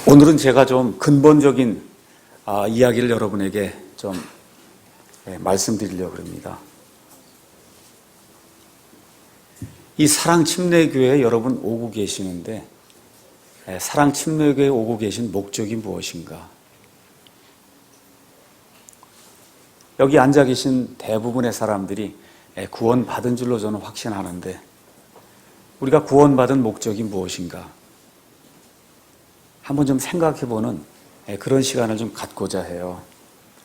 오늘은 제가 좀 근본적인 이야기를 여러분에게 좀 말씀드리려고 합니다. 이 사랑침례교회에 여러분 오고 계시는데 사랑침례교회에 오고 계신 목적이 무엇인가? 여기 앉아 계신 대부분의 사람들이 구원받은 줄로 저는 확신하는데 우리가 구원받은 목적이 무엇인가? 한번 좀 생각해보는 그런 시간을 좀 갖고자 해요.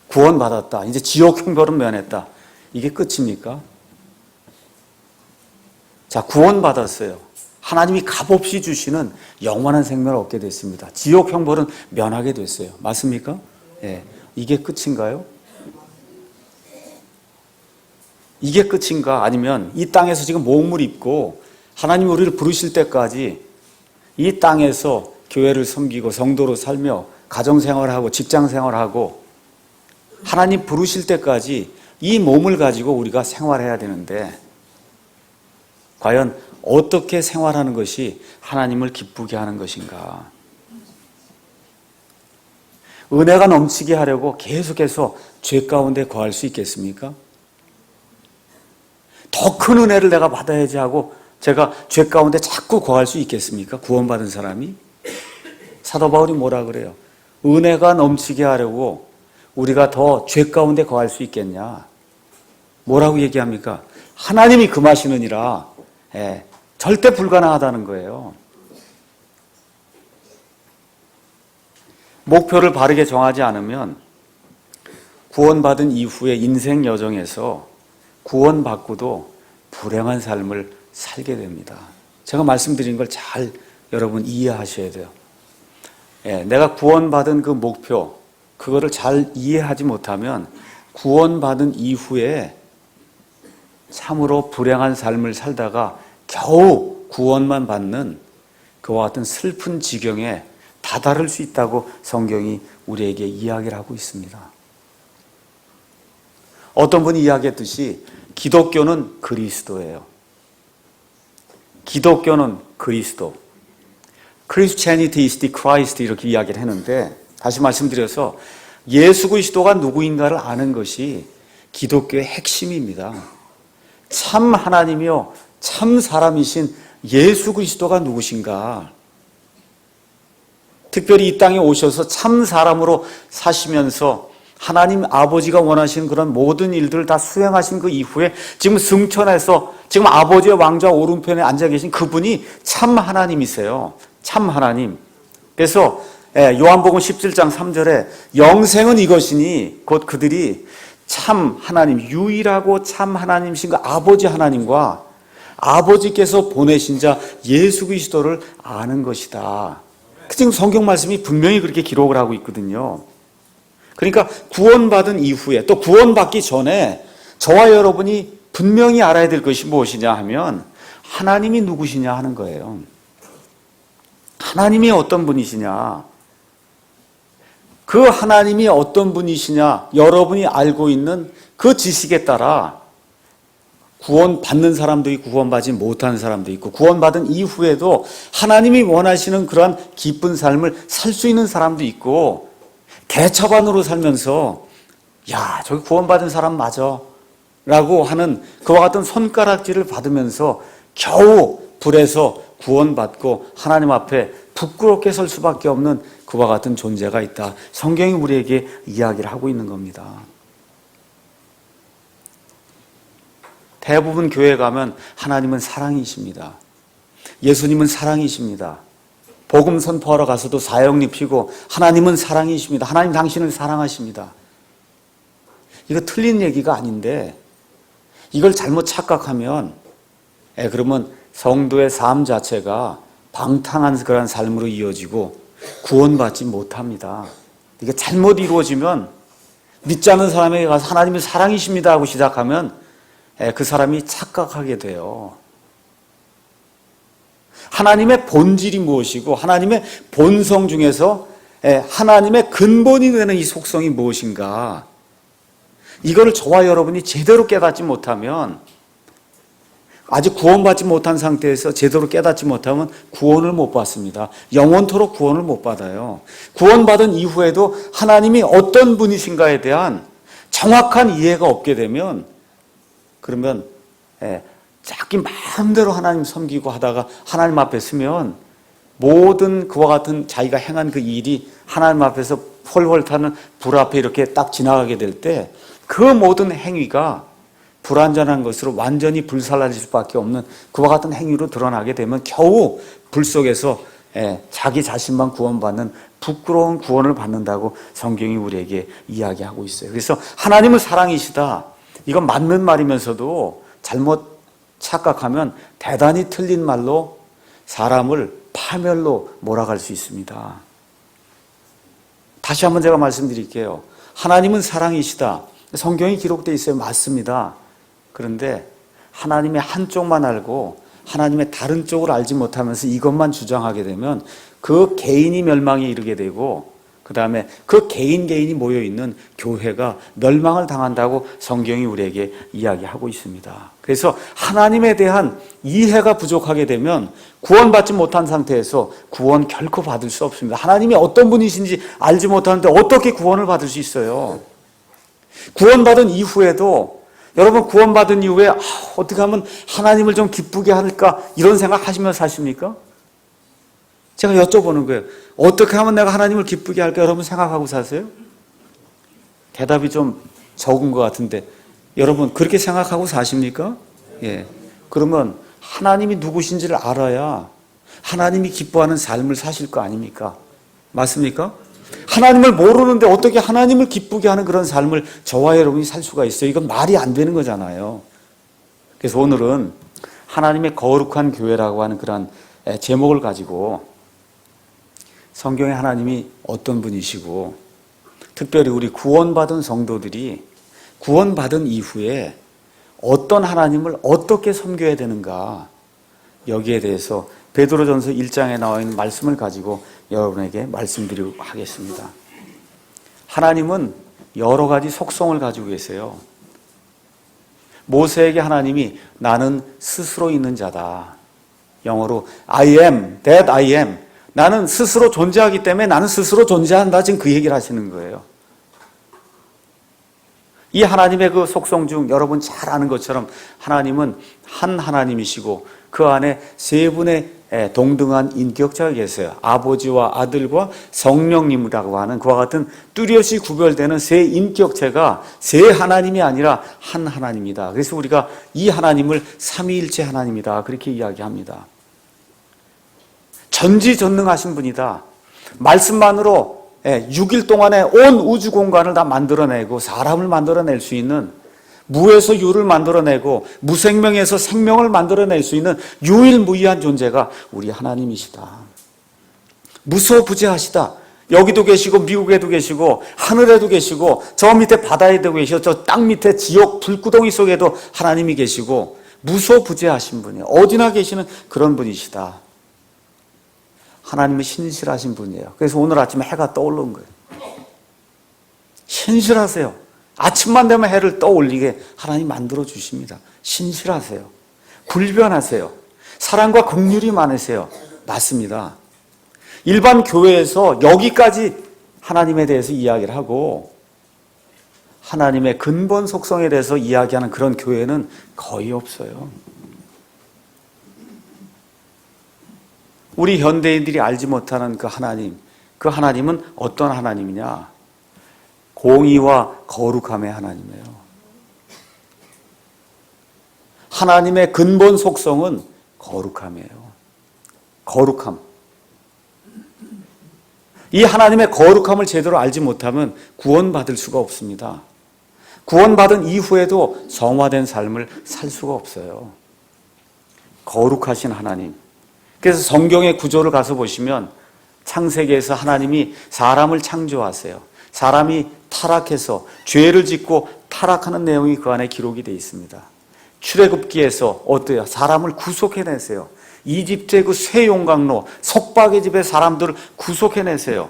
구원받았다. 이제 지옥 형벌은 면했다. 이게 끝입니까? 자, 구원받았어요. 하나님이 값없이 주시는 영원한 생명을 얻게 됐습니다. 지옥 형벌은 면하게 됐어요. 맞습니까? 이게 끝인가요? 이게 끝인가? 아니면 이 땅에서 지금 몸을 입고 하나님이 우리를 부르실 때까지 이 땅에서 교회를 섬기고 성도로 살며 가정생활하고 직장생활하고 하나님 부르실 때까지 이 몸을 가지고 우리가 생활해야 되는데 과연 어떻게 생활하는 것이 하나님을 기쁘게 하는 것인가? 은혜가 넘치게 하려고 계속해서 죄 가운데 거할 수 있겠습니까? 더 큰 은혜를 내가 받아야지 하고 제가 죄 가운데 자꾸 거할 수 있겠습니까? 구원받은 사람이? 사도 바울이 뭐라 그래요? 은혜가 넘치게 하려고 우리가 더 죄 가운데 거할 수 있겠냐? 뭐라고 얘기합니까? 하나님이 금하시느니라. 절대 불가능하다는 거예요. 목표를 바르게 정하지 않으면 구원받은 이후의 인생 여정에서 구원받고도 불행한 삶을 살게 됩니다. 제가 말씀드린 걸 잘 여러분 이해하셔야 돼요. 내가 구원받은 그 목표, 그거를 잘 이해하지 못하면 구원받은 이후에 참으로 불행한 삶을 살다가 겨우 구원만 받는 그와 같은 슬픈 지경에 다다를 수 있다고 성경이 우리에게 이야기를 하고 있습니다. 어떤 분이 이야기했듯이 기독교는 그리스도예요. 기독교는 그리스도. Christianity is the Christ 이렇게 이야기를 했는데 다시 말씀드려서 예수 그리스도가 누구인가를 아는 것이 기독교의 핵심입니다. 참 하나님이요 참 사람이신 예수 그리스도가 누구신가? 특별히 이 땅에 오셔서 참 사람으로 사시면서 하나님 아버지가 원하시는 그런 모든 일들을 다 수행하신 그 이후에 지금 승천해서 지금 아버지의 왕좌 오른편에 앉아 계신 그분이 참 하나님이세요. 참 하나님. 그래서 요한복음 17장 3절에 영생은 이것이니 곧 그들이 참 하나님, 유일하고 참 하나님이신 그 아버지 하나님과 아버지께서 보내신 자 예수 그리스도를 아는 것이다. 지금 성경 말씀이 분명히 그렇게 기록을 하고 있거든요. 그러니까 구원받은 이후에 또 구원받기 전에 저와 여러분이 분명히 알아야 될 것이 무엇이냐 하면 하나님이 누구시냐 하는 거예요. 하나님이 어떤 분이시냐? 그 하나님이 어떤 분이시냐? 여러분이 알고 있는 그 지식에 따라 구원받는 사람도 있고 구원받지 못하는 사람도 있고 구원받은 이후에도 하나님이 원하시는 그러한 기쁜 삶을 살 수 있는 사람도 있고 개차반으로 살면서 야, 저기 구원받은 사람 맞아 라고 하는 그와 같은 손가락질을 받으면서 겨우 불에서 구원받고 하나님 앞에 부끄럽게 설 수밖에 없는 그와 같은 존재가 있다. 성경이 우리에게 이야기를 하고 있는 겁니다. 대부분 교회에 가면 하나님은 사랑이십니다. 예수님은 사랑이십니다. 복음 선포하러 가서도 사역 입히고 하나님은 사랑이십니다. 하나님 당신을 사랑하십니다. 이거 틀린 얘기가 아닌데 이걸 잘못 착각하면 그러면 성도의 삶 자체가 방탕한 그런 삶으로 이어지고 구원받지 못합니다. 이게 잘못 이루어지면 믿지 않는 사람에게 가서 하나님이 사랑이십니다 하고 시작하면 그 사람이 착각하게 돼요. 하나님의 본질이 무엇이고 하나님의 본성 중에서 하나님의 근본이 되는 이 속성이 무엇인가? 이거를 저와 여러분이 제대로 깨닫지 못하면 아직 구원받지 못한 상태에서 제대로 깨닫지 못하면 구원을 못 받습니다. 영원토록 구원을 못 받아요. 구원받은 이후에도 하나님이 어떤 분이신가에 대한 정확한 이해가 없게 되면 그러면 자기 마음대로 하나님 섬기고 하다가 하나님 앞에 서면 모든 그와 같은 자기가 행한 그 일이 하나님 앞에서 펄펄 타는 불 앞에 이렇게 딱 지나가게 될 때 그 모든 행위가 불완전한 것으로 완전히 불살라질 수밖에 없는 그와 같은 행위로 드러나게 되면 겨우 불 속에서 자기 자신만 구원받는 부끄러운 구원을 받는다고 성경이 우리에게 이야기하고 있어요. 그래서 하나님은 사랑이시다. 이건 맞는 말이면서도 잘못 착각하면 대단히 틀린 말로 사람을 파멸로 몰아갈 수 있습니다. 다시 한번 제가 말씀드릴게요. 하나님은 사랑이시다. 성경이 기록되어 있어요. 맞습니다. 그런데 하나님의 한쪽만 알고 하나님의 다른 쪽을 알지 못하면서 이것만 주장하게 되면 그 개인이 멸망에 이르게 되고 그 다음에 그 개인이 모여있는 교회가 멸망을 당한다고 성경이 우리에게 이야기하고 있습니다. 그래서 하나님에 대한 이해가 부족하게 되면 구원받지 못한 상태에서 구원 결코 받을 수 없습니다. 하나님이 어떤 분이신지 알지 못하는데 어떻게 구원을 받을 수 있어요? 구원받은 이후에도 여러분 구원받은 이후에 어떻게 하면 하나님을 좀 기쁘게 할까 이런 생각 하시면서 사십니까? 제가 여쭤보는 거예요. 어떻게 하면 내가 하나님을 기쁘게 할까 여러분 생각하고 사세요? 대답이 좀 적은 것 같은데 여러분 그렇게 생각하고 사십니까? 예. 그러면 하나님이 누구신지를 알아야 하나님이 기뻐하는 삶을 사실 거 아닙니까? 맞습니까? 하나님을 모르는데 어떻게 하나님을 기쁘게 하는 그런 삶을 저와 여러분이 살 수가 있어요? 이건 말이 안 되는 거잖아요. 그래서 오늘은 하나님의 거룩한 교회라고 하는 그런 제목을 가지고 성경에 하나님이 어떤 분이시고 특별히 우리 구원받은 성도들이 구원받은 이후에 어떤 하나님을 어떻게 섬겨야 되는가 여기에 대해서 베드로전서 1장에 나와 있는 말씀을 가지고 여러분에게 말씀드리고 하겠습니다. 하나님은 여러 가지 속성을 가지고 계세요. 모세에게 하나님이 나는 스스로 있는 자다. 영어로 I am that I am. 나는 스스로 존재하기 때문에 나는 스스로 존재한다. 지금 그 얘기를 하시는 거예요. 이 하나님의 그 속성 중 여러분 잘 아는 것처럼 하나님은 한 하나님이시고 그 안에 세 분의 동등한 인격자가 계세요. 아버지와 아들과 성령님이라고 하는 그와 같은 뚜렷이 구별되는 세 인격체가 세 하나님이 아니라 한 하나님이다. 그래서 우리가 이 하나님을 삼위일체 하나님이다. 그렇게 이야기합니다. 전지전능하신 분이다. 말씀만으로 6일 동안에 온 우주 공간을 다 만들어내고 사람을 만들어낼 수 있는 무에서 유를 만들어내고 무생명에서 생명을 만들어낼 수 있는 유일무이한 존재가 우리 하나님이시다. 무소부재하시다. 여기도 계시고 미국에도 계시고 하늘에도 계시고 저 밑에 바다에도 계시고 저 땅 밑에 지옥 불구덩이 속에도 하나님이 계시고 무소부재하신 분이에요. 어디나 계시는 그런 분이시다. 하나님은 신실하신 분이에요. 그래서 오늘 아침에 해가 떠오른 거예요. 신실하세요. 아침만 되면 해를 떠올리게 하나님 만들어 주십니다. 신실하세요. 불변하세요. 사랑과 긍휼이 많으세요. 맞습니다. 일반 교회에서 여기까지 하나님에 대해서 이야기를 하고 하나님의 근본 속성에 대해서 이야기하는 그런 교회는 거의 없어요. 우리 현대인들이 알지 못하는 그 하나님은 어떤 하나님이냐? 공의와 거룩함의 하나님이에요. 하나님의 근본 속성은 거룩함이에요. 거룩함. 이 하나님의 거룩함을 제대로 알지 못하면 구원받을 수가 없습니다. 구원받은 이후에도 성화된 삶을 살 수가 없어요. 거룩하신 하나님. 그래서 성경의 구조를 가서 보시면 창세기에서 하나님이 사람을 창조하세요. 사람이 타락해서 죄를 짓고 타락하는 내용이 그 안에 기록이 되어 있습니다. 출애굽기에서 어때요? 사람을 구속해내세요. 이집트의 그 쇠용광로 속박의 집의 사람들을 구속해내세요.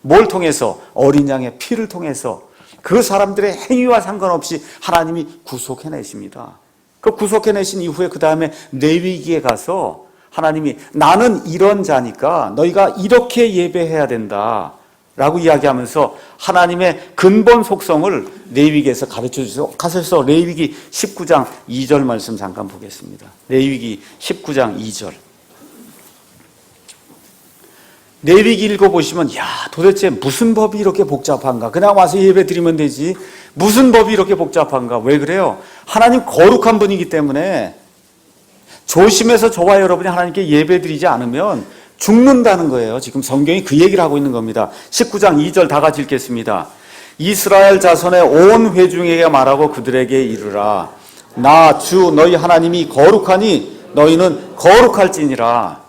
뭘 통해서? 어린 양의 피를 통해서 그 사람들의 행위와 상관없이 하나님이 구속해내십니다. 그 구속해내신 이후에 그 다음에 레위기에 가서 하나님이 나는 이런 자니까 너희가 이렇게 예배해야 된다 라고 이야기하면서 하나님의 근본 속성을 레위기에서 가르쳐 주셔서 가서 레위기 19장 2절 말씀 잠깐 보겠습니다. 레위기 19장 2절. 레위기 읽어보시면 야 도대체 무슨 법이 이렇게 복잡한가. 그냥 와서 예배 드리면 되지 무슨 법이 이렇게 복잡한가. 왜 그래요? 하나님 거룩한 분이기 때문에 조심해서 저와 여러분이 하나님께 예배 드리지 않으면 죽는다는 거예요. 지금 성경이 그 얘기를 하고 있는 겁니다. 19장 2절 다 같이 읽겠습니다. 이스라엘 자손의 온 회중에게 말하고 그들에게 이르라. 나 주 너희 하나님이 거룩하니 너희는 거룩할지니라.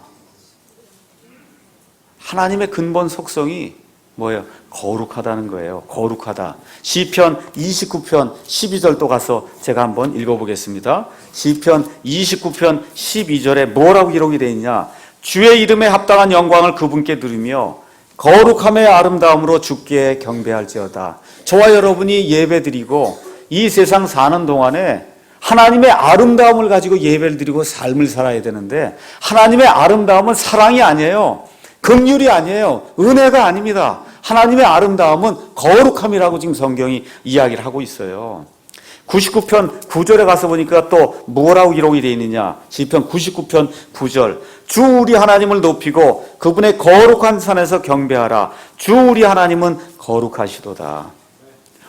하나님의 근본 속성이 뭐예요? 거룩하다는 거예요. 거룩하다. 시편 29편 12절 또 가서 제가 한번 읽어보겠습니다. 시편 29편 12절에 뭐라고 기록이 되어 있냐? 주의 이름에 합당한 영광을 그분께 드리며 거룩함의 아름다움으로 주께 경배할지어다. 저와 여러분이 예배드리고 이 세상 사는 동안에 하나님의 아름다움을 가지고 예배를 드리고 삶을 살아야 되는데 하나님의 아름다움은 사랑이 아니에요. 긍휼이 아니에요. 은혜가 아닙니다. 하나님의 아름다움은 거룩함이라고 지금 성경이 이야기를 하고 있어요. 99편 9절에 가서 보니까 또 뭐라고 기록이 되어 있느냐. 시편 99편 9절. 주 우리 하나님을 높이고 그분의 거룩한 산에서 경배하라. 주 우리 하나님은 거룩하시도다.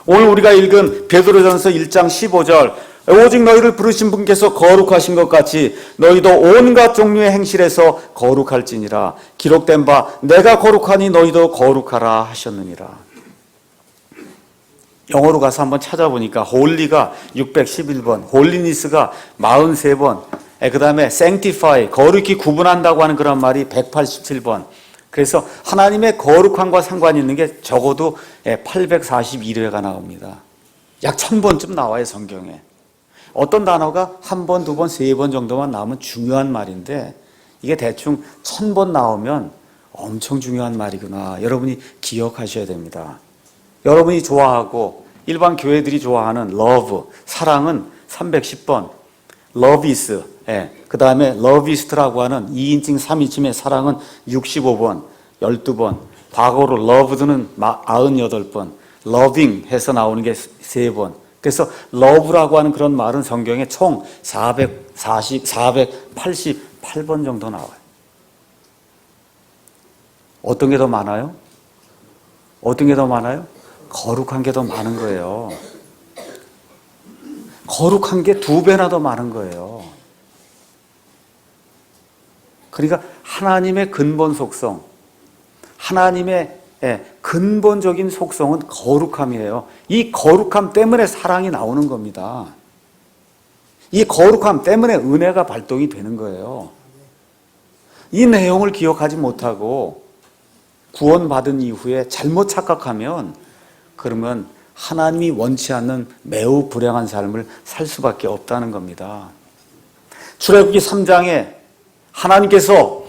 오늘 우리가 읽은 베드로전서 1장 15절. 오직 너희를 부르신 분께서 거룩하신 것 같이 너희도 온갖 종류의 행실에서 거룩할지니라. 기록된 바 내가 거룩하니 너희도 거룩하라 하셨느니라. 영어로 가서 한번 찾아보니까 홀리가 611번, 홀리니스가 43번, 그 다음에 sanctify, 거룩히 구분한다고 하는 그런 말이 187번. 그래서 하나님의 거룩함과 상관이 있는 게 적어도 841회가 나옵니다. 약 1000번쯤 나와요, 성경에. 어떤 단어가 한 번, 두 번, 세 번 정도만 나오면 중요한 말인데 이게 대충 1000번 나오면 엄청 중요한 말이구나. 여러분이 기억하셔야 됩니다. 여러분이 좋아하고 일반 교회들이 좋아하는 love, 사랑은 310번, love is, 그 다음에 love is라고 하는 2인칭, 3인칭의 사랑은 65번, 12번, 과거로 loved는 98번, loving 해서 나오는 게 3번. 그래서 love라고 하는 그런 말은 성경에 총 488번 정도 나와요. 어떤 게 더 많아요? 어떤 게 더 많아요? 거룩한 게 더 많은 거예요. 거룩한 게 2배나 더 많은 거예요. 그러니까 하나님의 근본 속성, 하나님의 근본적인 속성은 거룩함이에요. 이 거룩함 때문에 사랑이 나오는 겁니다. 이 거룩함 때문에 은혜가 발동이 되는 거예요. 이 내용을 기억하지 못하고 구원받은 이후에 잘못 착각하면 그러면 하나님이 원치 않는 매우 불행한 삶을 살 수밖에 없다는 겁니다. 출애굽기 3장에 하나님께서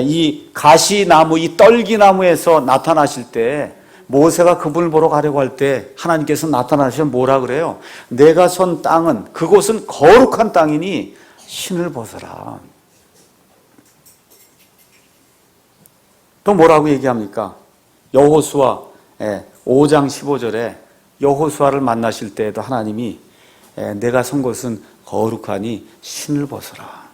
이 가시나무, 이 떨기나무에서 나타나실 때 모세가 그분을 보러 가려고 할 때 하나님께서 나타나시면 뭐라 그래요? 내가 선 땅은 그곳은 거룩한 땅이니 신을 벗어라. 또 뭐라고 얘기합니까? 여호수아 5장 15절에 여호수아를 만나실 때에도 하나님이 내가 선 곳은 거룩하니 신을 벗어라.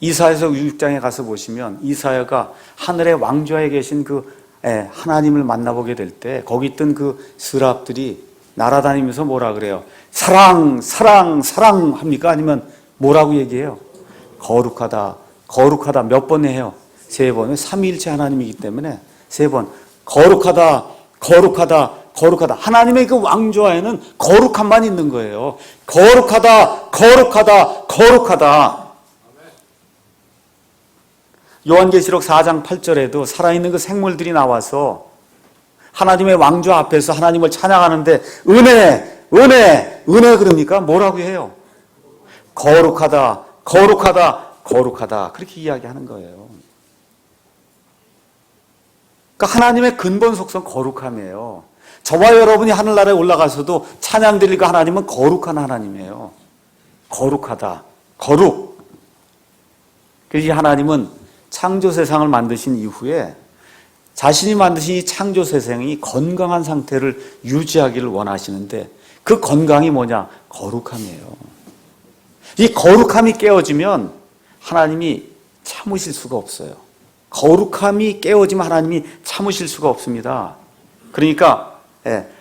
이사야서 6장에 가서 보시면 이사야가 하늘의 왕좌에 계신 그 하나님을 만나보게 될 때 거기 있던 그 스랍들이 날아다니면서 뭐라 그래요? 사랑, 사랑, 사랑 합니까? 아니면 뭐라고 얘기해요? 거룩하다, 거룩하다. 몇 번 해요? 3번. 삼위일체 하나님이기 때문에 3번. 거룩하다, 거룩하다, 거룩하다. 하나님의 그 왕좌에는 거룩함만 있는 거예요. 거룩하다, 거룩하다, 거룩하다. 요한계시록 4장 8절에도 살아있는 그 생물들이 나와서 하나님의 왕좌 앞에서 하나님을 찬양하는데 은혜, 은혜, 은혜 그럽니까? 뭐라고 해요? 거룩하다, 거룩하다, 거룩하다. 그렇게 이야기하는 거예요. 그러니까 하나님의 근본 속성 거룩함이에요. 저와 여러분이 하늘나라에 올라가서도 찬양 드릴 하나님은 거룩한 하나님이에요. 거룩하다. 거룩. 그래서 이 하나님은 창조 세상을 만드신 이후에 자신이 만드신 이 창조 세상이 건강한 상태를 유지하기를 원하시는데 그 건강이 뭐냐? 거룩함이에요. 이 거룩함이 깨어지면 하나님이 참으실 수가 없어요. 거룩함이 깨어지면 하나님이 참으실 수가 없습니다. 그러니까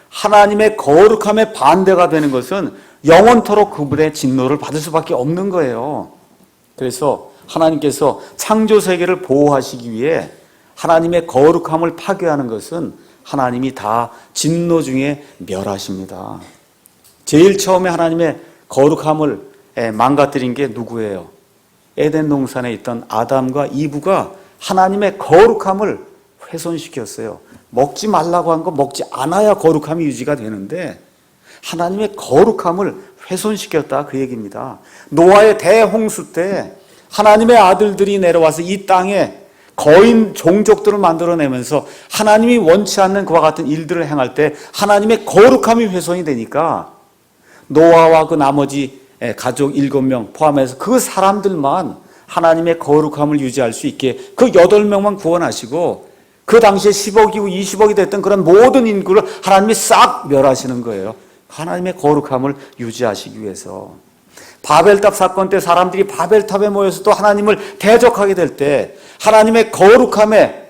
하나님의 거룩함에 반대가 되는 것은 영원토록 그분의 진노를 받을 수밖에 없는 거예요. 그래서 하나님께서 창조 세계를 보호하시기 위해 하나님의 거룩함을 파괴하는 것은 하나님이 다 진노 중에 멸하십니다. 제일 처음에 하나님의 거룩함을 망가뜨린 게 누구예요? 에덴 동산에 있던 아담과 이브가 하나님의 거룩함을 훼손시켰어요. 먹지 말라고 한 거 먹지 않아야 거룩함이 유지가 되는데 하나님의 거룩함을 훼손시켰다 그 얘기입니다. 노아의 대홍수 때 하나님의 아들들이 내려와서 이 땅에 거인 종족들을 만들어내면서 하나님이 원치 않는 그와 같은 일들을 행할 때 하나님의 거룩함이 훼손이 되니까 노아와 그 나머지 가족 7명 포함해서 그 사람들만 하나님의 거룩함을 유지할 수 있게 그 8명만 구원하시고 그 당시에 10억이고 20억이 됐던 그런 모든 인구를 하나님이 싹 멸하시는 거예요. 하나님의 거룩함을 유지하시기 위해서. 바벨탑 사건 때 사람들이 바벨탑에 모여서 또 하나님을 대적하게 될 때 하나님의 거룩함에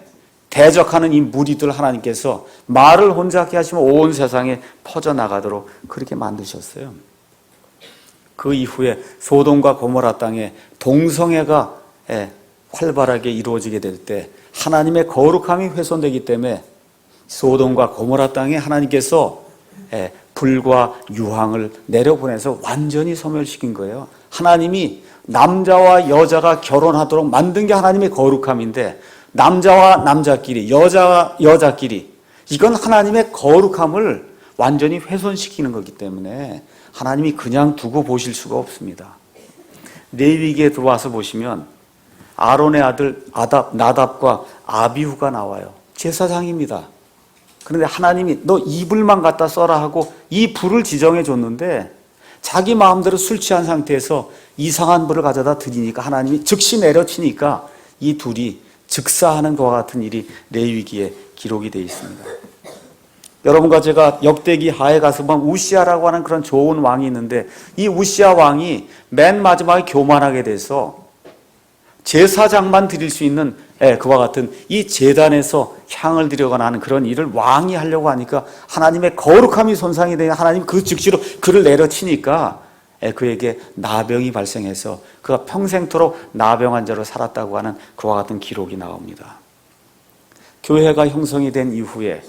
대적하는 이 무리들 하나님께서 말을 혼잡게 하시면 온 세상에 퍼져나가도록 그렇게 만드셨어요. 그 이후에 소돔과 고모라 땅에 동성애가 활발하게 이루어지게 될 때 하나님의 거룩함이 훼손되기 때문에 소돔과 고모라 땅에 하나님께서 불과 유황을 내려보내서 완전히 소멸시킨 거예요. 하나님이 남자와 여자가 결혼하도록 만든 게 하나님의 거룩함인데 남자와 남자끼리 여자와 여자끼리 이건 하나님의 거룩함을 완전히 훼손시키는 거기 때문에 하나님이 그냥 두고 보실 수가 없습니다. 레위기에 들어와서 보시면 아론의 아들 나답과 아비후가 나와요. 제사장입니다. 그런데 하나님이 너 이 불만 갖다 써라 하고 이 불을 지정해 줬는데 자기 마음대로 술 취한 상태에서 이상한 불을 가져다 드리니까 하나님이 즉시 내려치니까 이 둘이 즉사하는 것과 같은 일이 레위기에 기록이 되어 있습니다. 여러분과 제가 역대기 하에 가서 보면 우시아라고 하는 그런 좋은 왕이 있는데 이 우시아 왕이 맨 마지막에 교만하게 돼서 제사장만 드릴 수 있는 그와 같은 이 제단에서 향을 드려가나 하는 그런 일을 왕이 하려고 하니까 하나님의 거룩함이 손상이 되니 하나님 그 즉시로 그를 내려치니까 그에게 나병이 발생해서 그가 평생토록 나병 환자로 살았다고 하는 그와 같은 기록이 나옵니다. 교회가 형성이 된 이후에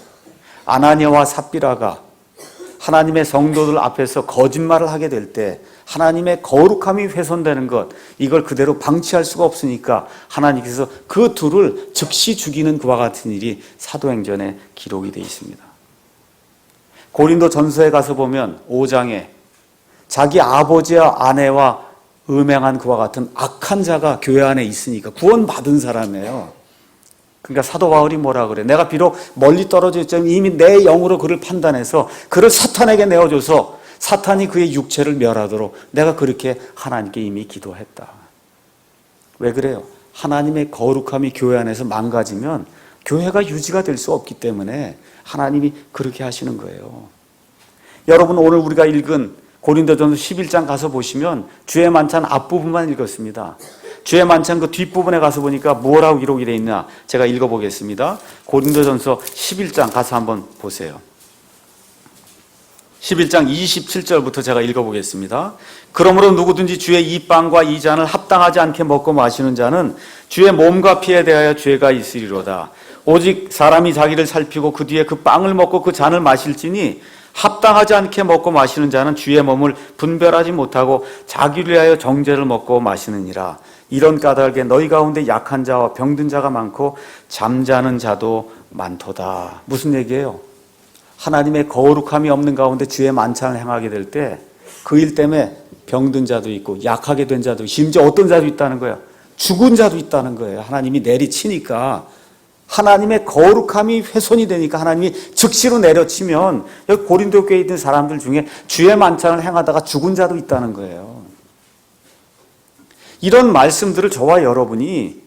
아나니아와 삽비라가 하나님의 성도들 앞에서 거짓말을 하게 될 때 하나님의 거룩함이 훼손되는 것 이걸 그대로 방치할 수가 없으니까 하나님께서 그 둘을 즉시 죽이는 그와 같은 일이 사도행전에 기록이 되어 있습니다. 고린도 전서에 가서 보면 5장에 자기 아버지와 아내와 음행한 그와 같은 악한 자가 교회 안에 있으니까 구원받은 사람이에요. 그러니까 사도 바울이 뭐라 그래? 내가 비록 멀리 떨어져 있지만 이미 내 영으로 그를 판단해서 그를 사탄에게 내어줘서 사탄이 그의 육체를 멸하도록 내가 그렇게 하나님께 이미 기도했다. 왜 그래요? 하나님의 거룩함이 교회 안에서 망가지면 교회가 유지가 될 수 없기 때문에 하나님이 그렇게 하시는 거예요. 여러분 오늘 우리가 읽은 고린도전서 11장 가서 보시면 주의 만찬 앞부분만 읽었습니다. 주의 만찬 그 뒷부분에 가서 보니까 뭐라고 기록이 되어 있나 제가 읽어보겠습니다. 고린도전서 11장 가서 한번 보세요. 11장 27절부터 제가 읽어보겠습니다. 그러므로 누구든지 주의 이 빵과 이 잔을 합당하지 않게 먹고 마시는 자는 주의 몸과 피에 대하여 죄가 있으리로다. 오직 사람이 자기를 살피고 그 뒤에 그 빵을 먹고 그 잔을 마실지니 합당하지 않게 먹고 마시는 자는 주의 몸을 분별하지 못하고 자기를 위하여 정죄를 먹고 마시느니라. 이런 까닭에 너희 가운데 약한 자와 병든 자가 많고 잠자는 자도 많도다. 무슨 얘기예요? 하나님의 거룩함이 없는 가운데 주의 만찬을 행하게 될 때 그 일 때문에 병든 자도 있고 약하게 된 자도 있고 심지어 어떤 자도 있다는 거예요. 죽은 자도 있다는 거예요. 하나님이 내리치니까 하나님의 거룩함이 훼손이 되니까 하나님이 즉시로 내려치면 여기 고린도 교회에 있는 사람들 중에 주의 만찬을 행하다가 죽은 자도 있다는 거예요. 이런 말씀들을 저와 여러분이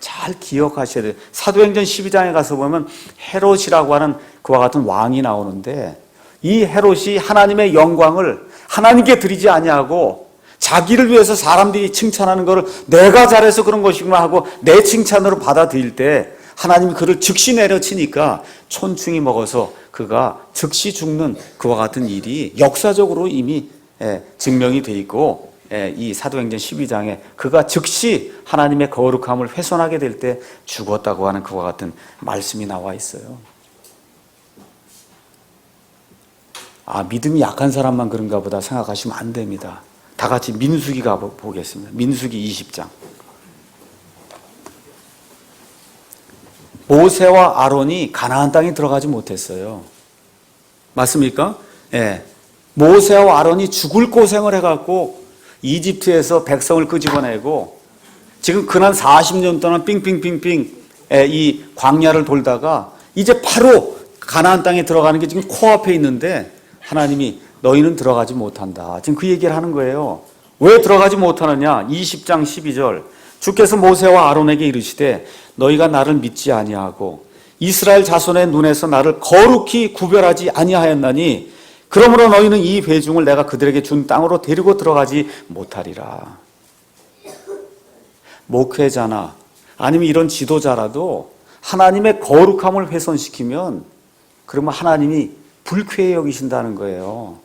잘 기억하셔야 돼요. 사도행전 12장에 가서 보면 헤롯이라고 하는 그와 같은 왕이 나오는데 이 헤롯이 하나님의 영광을 하나님께 드리지 아니하고 자기를 위해서 사람들이 칭찬하는 것을 내가 잘해서 그런 것이구나 하고 내 칭찬으로 받아들일 때 하나님이 그를 즉시 내려치니까 촌충이 먹어서 그가 즉시 죽는 그와 같은 일이 역사적으로 이미 증명이 돼 있고 이 사도행전 12장에 그가 즉시 하나님의 거룩함을 훼손하게 될 때 죽었다고 하는 그와 같은 말씀이 나와 있어요. 아, 믿음이 약한 사람만 그런가 보다 생각하시면 안 됩니다. 다 같이 민수기 가보겠습니다. 민수기 20장. 모세와 아론이 가나안 땅에 들어가지 못했어요. 맞습니까? 예. 모세와 아론이 죽을 고생을 해갖고 이집트에서 백성을 끄집어내고 지금 근한 40년 동안 삥삥삥삥 이 광야를 돌다가 이제 바로 가나안 땅에 들어가는 게 지금 코앞에 있는데 하나님이 너희는 들어가지 못한다. 지금 그 얘기를 하는 거예요. 왜 들어가지 못하느냐? 20장 12절. 주께서 모세와 아론에게 이르시되 너희가 나를 믿지 아니하고 이스라엘 자손의 눈에서 나를 거룩히 구별하지 아니하였나니 그러므로 너희는 이 회중을 내가 그들에게 준 땅으로 데리고 들어가지 못하리라. 목회자나 아니면 이런 지도자라도 하나님의 거룩함을 훼손시키면 그러면 하나님이 불쾌해 여기신다는 거예요.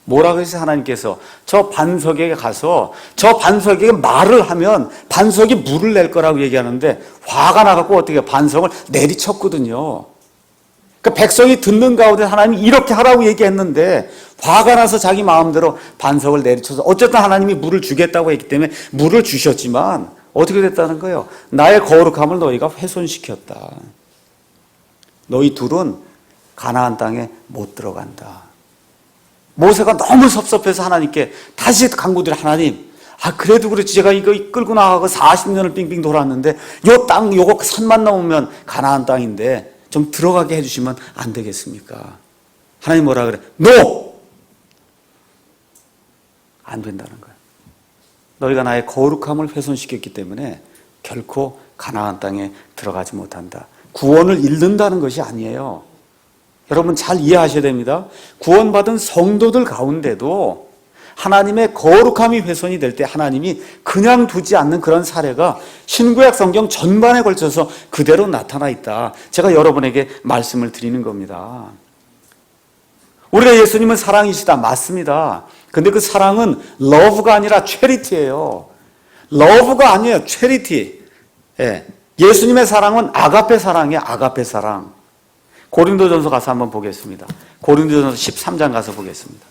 뭐라고 해서 하나님께서 저 반석에 가서 저 반석에게 말을 하면 반석이 물을 낼 거라고 얘기하는데 화가 나갖고 어떻게 반석을 내리쳤거든요. 그러니까 백성이 듣는 가운데 하나님이 이렇게 하라고 얘기했는데 화가 나서 자기 마음대로 반석을 내리쳐서 어쨌든 하나님이 물을 주겠다고 했기 때문에 물을 주셨지만 어떻게 됐다는 거예요? 나의 거룩함을 너희가 훼손시켰다. 너희 둘은 가나안 땅에 못 들어간다. 모세가 너무 섭섭해서 하나님께 다시 간구드려 하나님, 그래도 그렇지 제가 이거 끌고 나가고 40년을 빙빙 돌았는데 요 땅 요거 산만 넘으면 가나안 땅인데 좀 들어가게 해주시면 안 되겠습니까? 하나님 뭐라 그래? NO! 안 된다는 거예요. 너희가 나의 거룩함을 훼손시켰기 때문에 결코 가나안 땅에 들어가지 못한다. 구원을 잃는다는 것이 아니에요. 여러분 잘 이해하셔야 됩니다. 구원받은 성도들 가운데도 하나님의 거룩함이 훼손이 될 때 하나님이 그냥 두지 않는 그런 사례가 신구약 성경 전반에 걸쳐서 그대로 나타나 있다. 제가 여러분에게 말씀을 드리는 겁니다. 우리가 예수님은 사랑이시다. 맞습니다. 근데 그 사랑은 러브가 아니라 체리티예요. 러브가 아니에요. 체리티. 예수님의 사랑은 아가페 사랑이에요. 아가페 사랑. 고린도전서 가서 한번 보겠습니다. 고린도전서 13장 가서 보겠습니다.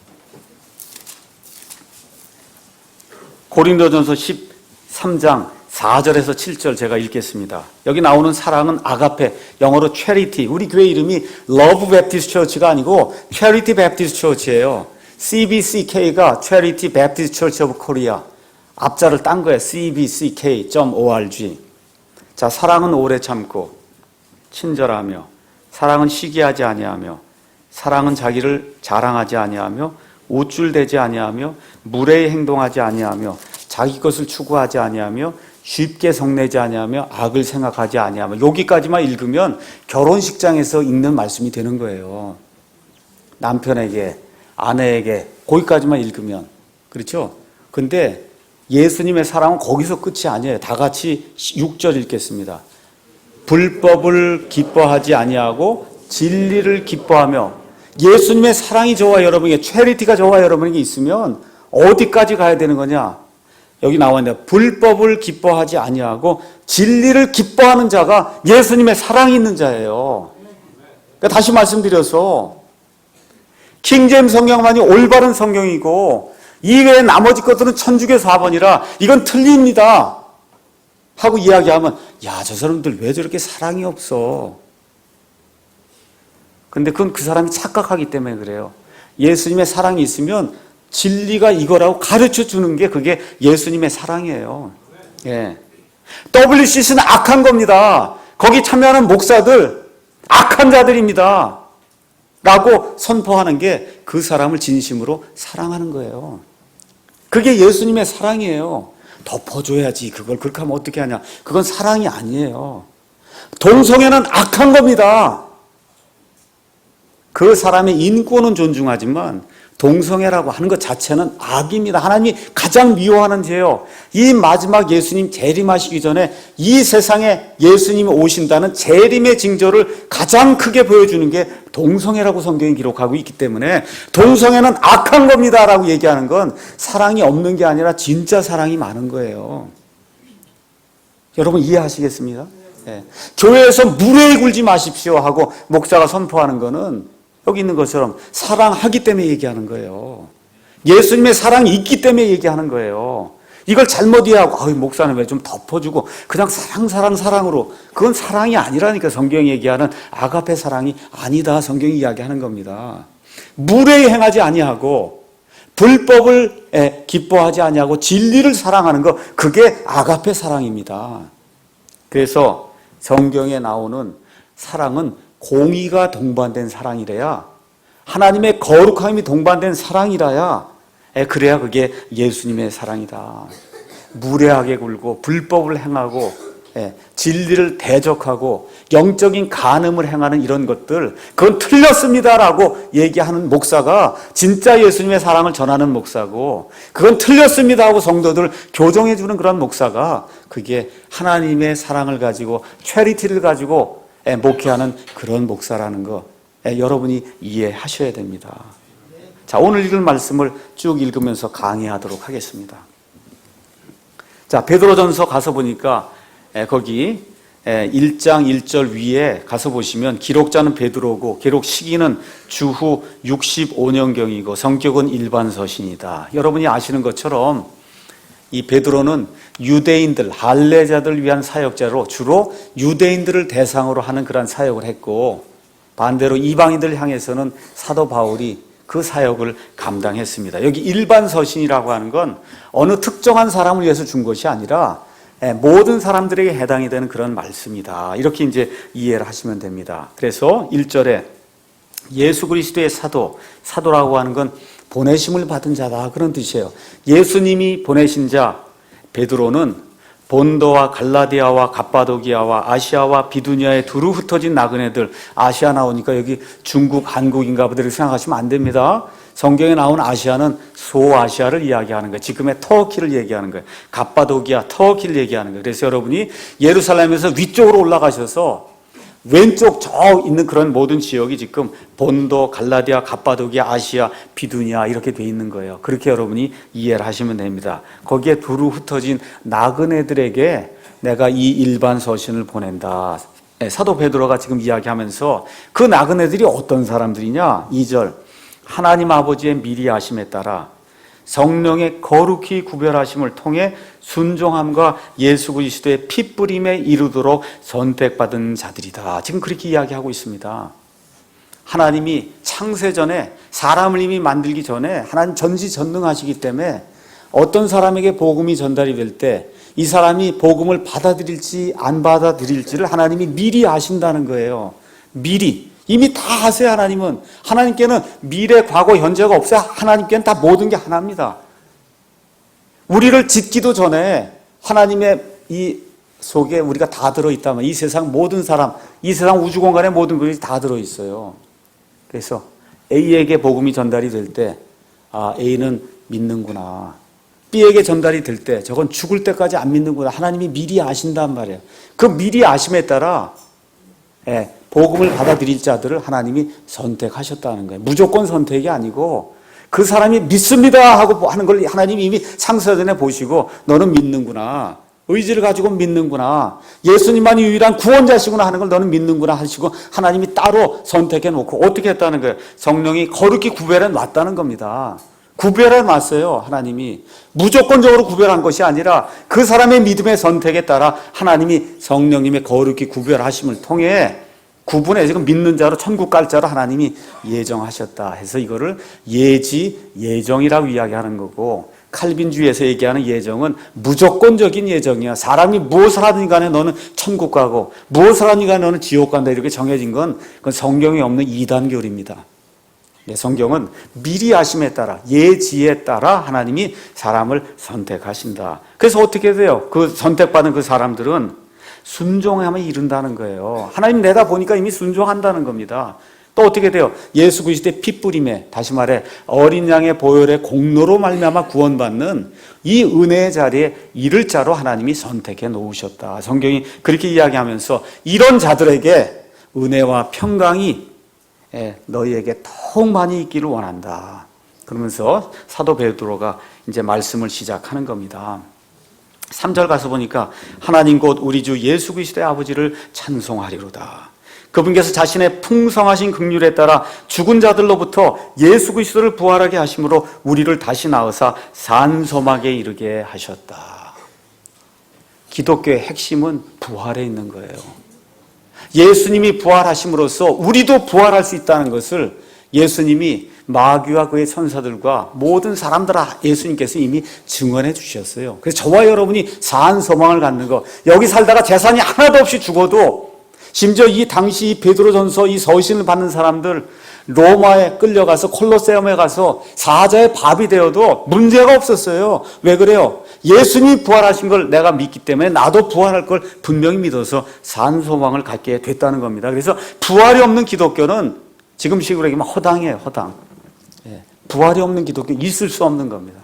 고린도전서 13장 4절에서 7절 제가 읽겠습니다. 여기 나오는 사랑은 아가페, 영어로 charity. 우리 교회 이름이 Love Baptist Church가 아니고 Charity Baptist Church예요. CBCK가 Charity Baptist Church of Korea. 앞자를 딴 거예요. cbck.org. 자, 사랑은 오래 참고 친절하며 사랑은 시기하지 아니하며 사랑은 자기를 자랑하지 아니하며 우쭐대지 아니하며 무례히 행동하지 아니하며 자기 것을 추구하지 아니하며 쉽게 성내지 아니하며 악을 생각하지 아니하며 여기까지만 읽으면 결혼식장에서 읽는 말씀이 되는 거예요. 남편에게 아내에게 거기까지만 읽으면 그렇죠? 근데 예수님의 사랑은 거기서 끝이 아니에요. 다 같이 6절 읽겠습니다. 불법을 기뻐하지 아니하고 진리를 기뻐하며 예수님의 사랑이 저와 여러분에게 체리티가 저와 여러분에게 있으면 어디까지 가야 되는 거냐? 여기 나와 있는데 불법을 기뻐하지 아니하고 진리를 기뻐하는 자가 예수님의 사랑이 있는 자예요. 그러니까 다시 말씀드려서 킹제임스 성경만이 올바른 성경이고 이외에 나머지 것들은 천주교 사본이라 이건 틀립니다 하고 이야기하면 야, 저 사람들 왜 저렇게 사랑이 없어? 근데 그건 그 사람이 착각하기 때문에 그래요. 예수님의 사랑이 있으면 진리가 이거라고 가르쳐 주는 게 그게 예수님의 사랑이에요. 예. WCC는 악한 겁니다. 거기 참여하는 목사들 악한 자들입니다 라고 선포하는 게 그 사람을 진심으로 사랑하는 거예요. 그게 예수님의 사랑이에요. 덮어줘야지. 그걸 그렇게 하면 어떻게 하냐. 그건 사랑이 아니에요. 동성애는 악한 겁니다. 그 사람의 인권은 존중하지만 동성애라고 하는 것 자체는 악입니다. 하나님이 가장 미워하는 죄요. 이 마지막 예수님 재림하시기 전에 이 세상에 예수님이 오신다는 재림의 징조를 가장 크게 보여주는 게 동성애라고 성경이 기록하고 있기 때문에 동성애는 악한 겁니다 라고 얘기하는 건 사랑이 없는 게 아니라 진짜 사랑이 많은 거예요. 여러분 이해하시겠습니다? 네. 교회에서 무례히 굴지 마십시오 하고 목사가 선포하는 거는 여기 있는 것처럼 사랑하기 때문에 얘기하는 거예요. 예수님의 사랑이 있기 때문에 얘기하는 거예요. 이걸 잘못 이해하고 목사는 왜 좀 덮어주고 그냥 사랑으로 그건 사랑이 아니라니까. 성경이 얘기하는 아가페 사랑이 아니다. 성경이 이야기하는 겁니다. 무례히 행하지 아니하고 불법을 기뻐하지 아니하고 진리를 사랑하는 거 그게 아가페 사랑입니다. 그래서 성경에 나오는 사랑은 공의가 동반된 사랑이래야, 하나님의 거룩함이 동반된 사랑이라야, 그래야 그게 예수님의 사랑이다. 무례하게 굴고 불법을 행하고 진리를 대적하고 영적인 간음을 행하는 이런 것들 그건 틀렸습니다라고 얘기하는 목사가 진짜 예수님의 사랑을 전하는 목사고, 그건 틀렸습니다 하고 성도들을 교정해 주는 그런 목사가 그게 하나님의 사랑을 가지고 체리티를 가지고 목회하는 그런 목사라는 거 여러분이 이해하셔야 됩니다. 자, 오늘 읽을 말씀을 쭉 읽으면서 강의하도록 하겠습니다. 자, 베드로전서 가서 보니까 거기 1장 1절 위에 가서 보시면 기록자는 베드로고 기록 시기는 주후 65년경이고 성격은 일반 서신이다. 여러분이 아시는 것처럼 이 베드로는 유대인들, 할례자들을 위한 사역자로 주로 유대인들을 대상으로 하는 그런 사역을 했고, 반대로 이방인들을 향해서는 사도 바울이 그 사역을 감당했습니다. 여기 일반 서신이라고 하는 건 어느 특정한 사람을 위해서 준 것이 아니라 모든 사람들에게 해당이 되는 그런 말씀이다. 이렇게 이제 이해를 하시면 됩니다. 그래서 1절에 예수 그리스도의 사도라고 하는 건 보내심을 받은 자다 그런 뜻이에요. 예수님이 보내신 자 베드로는 본도와 갈라디아와 갑바도기아와 아시아와 비두니아에 두루 흩어진 나그네들, 아시아 나오니까 여기 중국, 한국인가 보다 이렇게 생각하시면 안 됩니다. 성경에 나온 아시아는 소아시아를 이야기하는 거예요. 지금의 터키를 얘기하는 거예요. 갑바도기아, 터키를 얘기하는 거예요. 그래서 여러분이 예루살렘에서 위쪽으로 올라가셔서 왼쪽 저 있는 그런 모든 지역이 지금 본도, 갈라디아, 갑바도기아, 아시아, 비두니아 이렇게 돼 있는 거예요. 그렇게 여러분이 이해를 하시면 됩니다. 거기에 두루 흩어진 나그네들에게 내가 이 일반 서신을 보낸다. 사도 베드로가 지금 이야기하면서 그 나그네들이 어떤 사람들이냐? 2절 하나님 아버지의 미리 아심에 따라 성령의 거룩히 구별하심을 통해 순종함과 예수 그리스도의 피뿌림에 이르도록 선택받은 자들이다. 지금 그렇게 이야기하고 있습니다. 하나님이 창세전에 사람을 이미 만들기 전에 하나님 전지전능하시기 때문에 어떤 사람에게 복음이 전달이 될 때 이 사람이 복음을 받아들일지 안 받아들일지를 하나님이 미리 아신다는 거예요. 미리. 이미 다 아세요. 하나님은. 하나님께는 미래, 과거, 현재가 없어요. 하나님께는 다 모든 게 하나입니다. 우리를 짓기도 전에 하나님의 이 속에 우리가 다 들어있다면 이 세상 모든 사람, 이 세상 우주공간의 모든 것이 다 들어있어요. 그래서 A에게 복음이 전달이 될 때 A는 믿는구나. B에게 전달이 될 때 저건 죽을 때까지 안 믿는구나. 하나님이 미리 아신단 말이에요. 그 미리 아심에 따라 복음을 받아들일 자들을 하나님이 선택하셨다는 거예요. 무조건 선택이 아니고 그 사람이 믿습니다 하고 하는 걸 하나님이 이미 창세전에 보시고 너는 믿는구나. 의지를 가지고 믿는구나. 예수님만이 유일한 구원자시구나 하는 걸 너는 믿는구나 하시고 하나님이 따로 선택해 놓고 어떻게 했다는 거예요? 성령이 거룩히 구별해 놨다는 겁니다. 구별해 놨어요. 하나님이 무조건적으로 구별한 것이 아니라 그 사람의 믿음의 선택에 따라 하나님이 성령님의 거룩히 구별하심을 통해 구분해 지금 믿는 자로 천국 갈 자로 하나님이 예정하셨다 해서 이거를 예지 예정이라고 이야기하는 거고, 칼빈주의에서 얘기하는 예정은 무조건적인 예정이야. 사람이 무엇을 하든 간에 너는 천국 가고 무엇을 하든 간에 너는 지옥 간다. 이렇게 정해진 건 그건 성경에 없는 이단교리입니다. 성경은 미리 아심에 따라 예지에 따라 하나님이 사람을 선택하신다. 그래서 어떻게 돼요? 그 선택받은 그 사람들은 순종하면 이룬다는 거예요. 하나님 내다보니까 이미 순종한다는 겁니다. 또 어떻게 돼요? 예수 그리스도의 핏부림에, 다시 말해 어린 양의 보혈의 공로로 말미암아 구원받는 이 은혜의 자리에 이를 자로 하나님이 선택해 놓으셨다. 성경이 그렇게 이야기하면서 이런 자들에게 은혜와 평강이 너희에게 더욱 많이 있기를 원한다. 그러면서 사도 베드로가 이제 말씀을 시작하는 겁니다. 3절 가서 보니까 하나님 곧 우리 주 예수 그리스도의 아버지를 찬송하리로다. 그분께서 자신의 풍성하신 긍휼에 따라 죽은 자들로부터 예수 그리스도를 부활하게 하심으로 우리를 다시 낳으사 산소막에 이르게 하셨다. 기독교의 핵심은 부활에 있는 거예요. 예수님이 부활하심으로써 우리도 부활할 수 있다는 것을 예수님이 마귀와 그의 천사들과 모든 사람들 예수님께서 이미 증언해 주셨어요. 그래서 저와 여러분이 사한 소망을 갖는 것, 여기 살다가 재산이 하나도 없이 죽어도 심지어 이 당시 베드로전서 이 서신을 받는 사람들 로마에 끌려가서 콜로세움에 가서 사자의 밥이 되어도 문제가 없었어요. 왜 그래요? 예수님이 부활하신 걸 내가 믿기 때문에 나도 부활할 걸 분명히 믿어서 산 소망을 갖게 됐다는 겁니다. 그래서 부활이 없는 기독교는 지금 식으로 얘기하면 허당이에요. 허당. 부활이 없는 기독교 있을 수 없는 겁니다.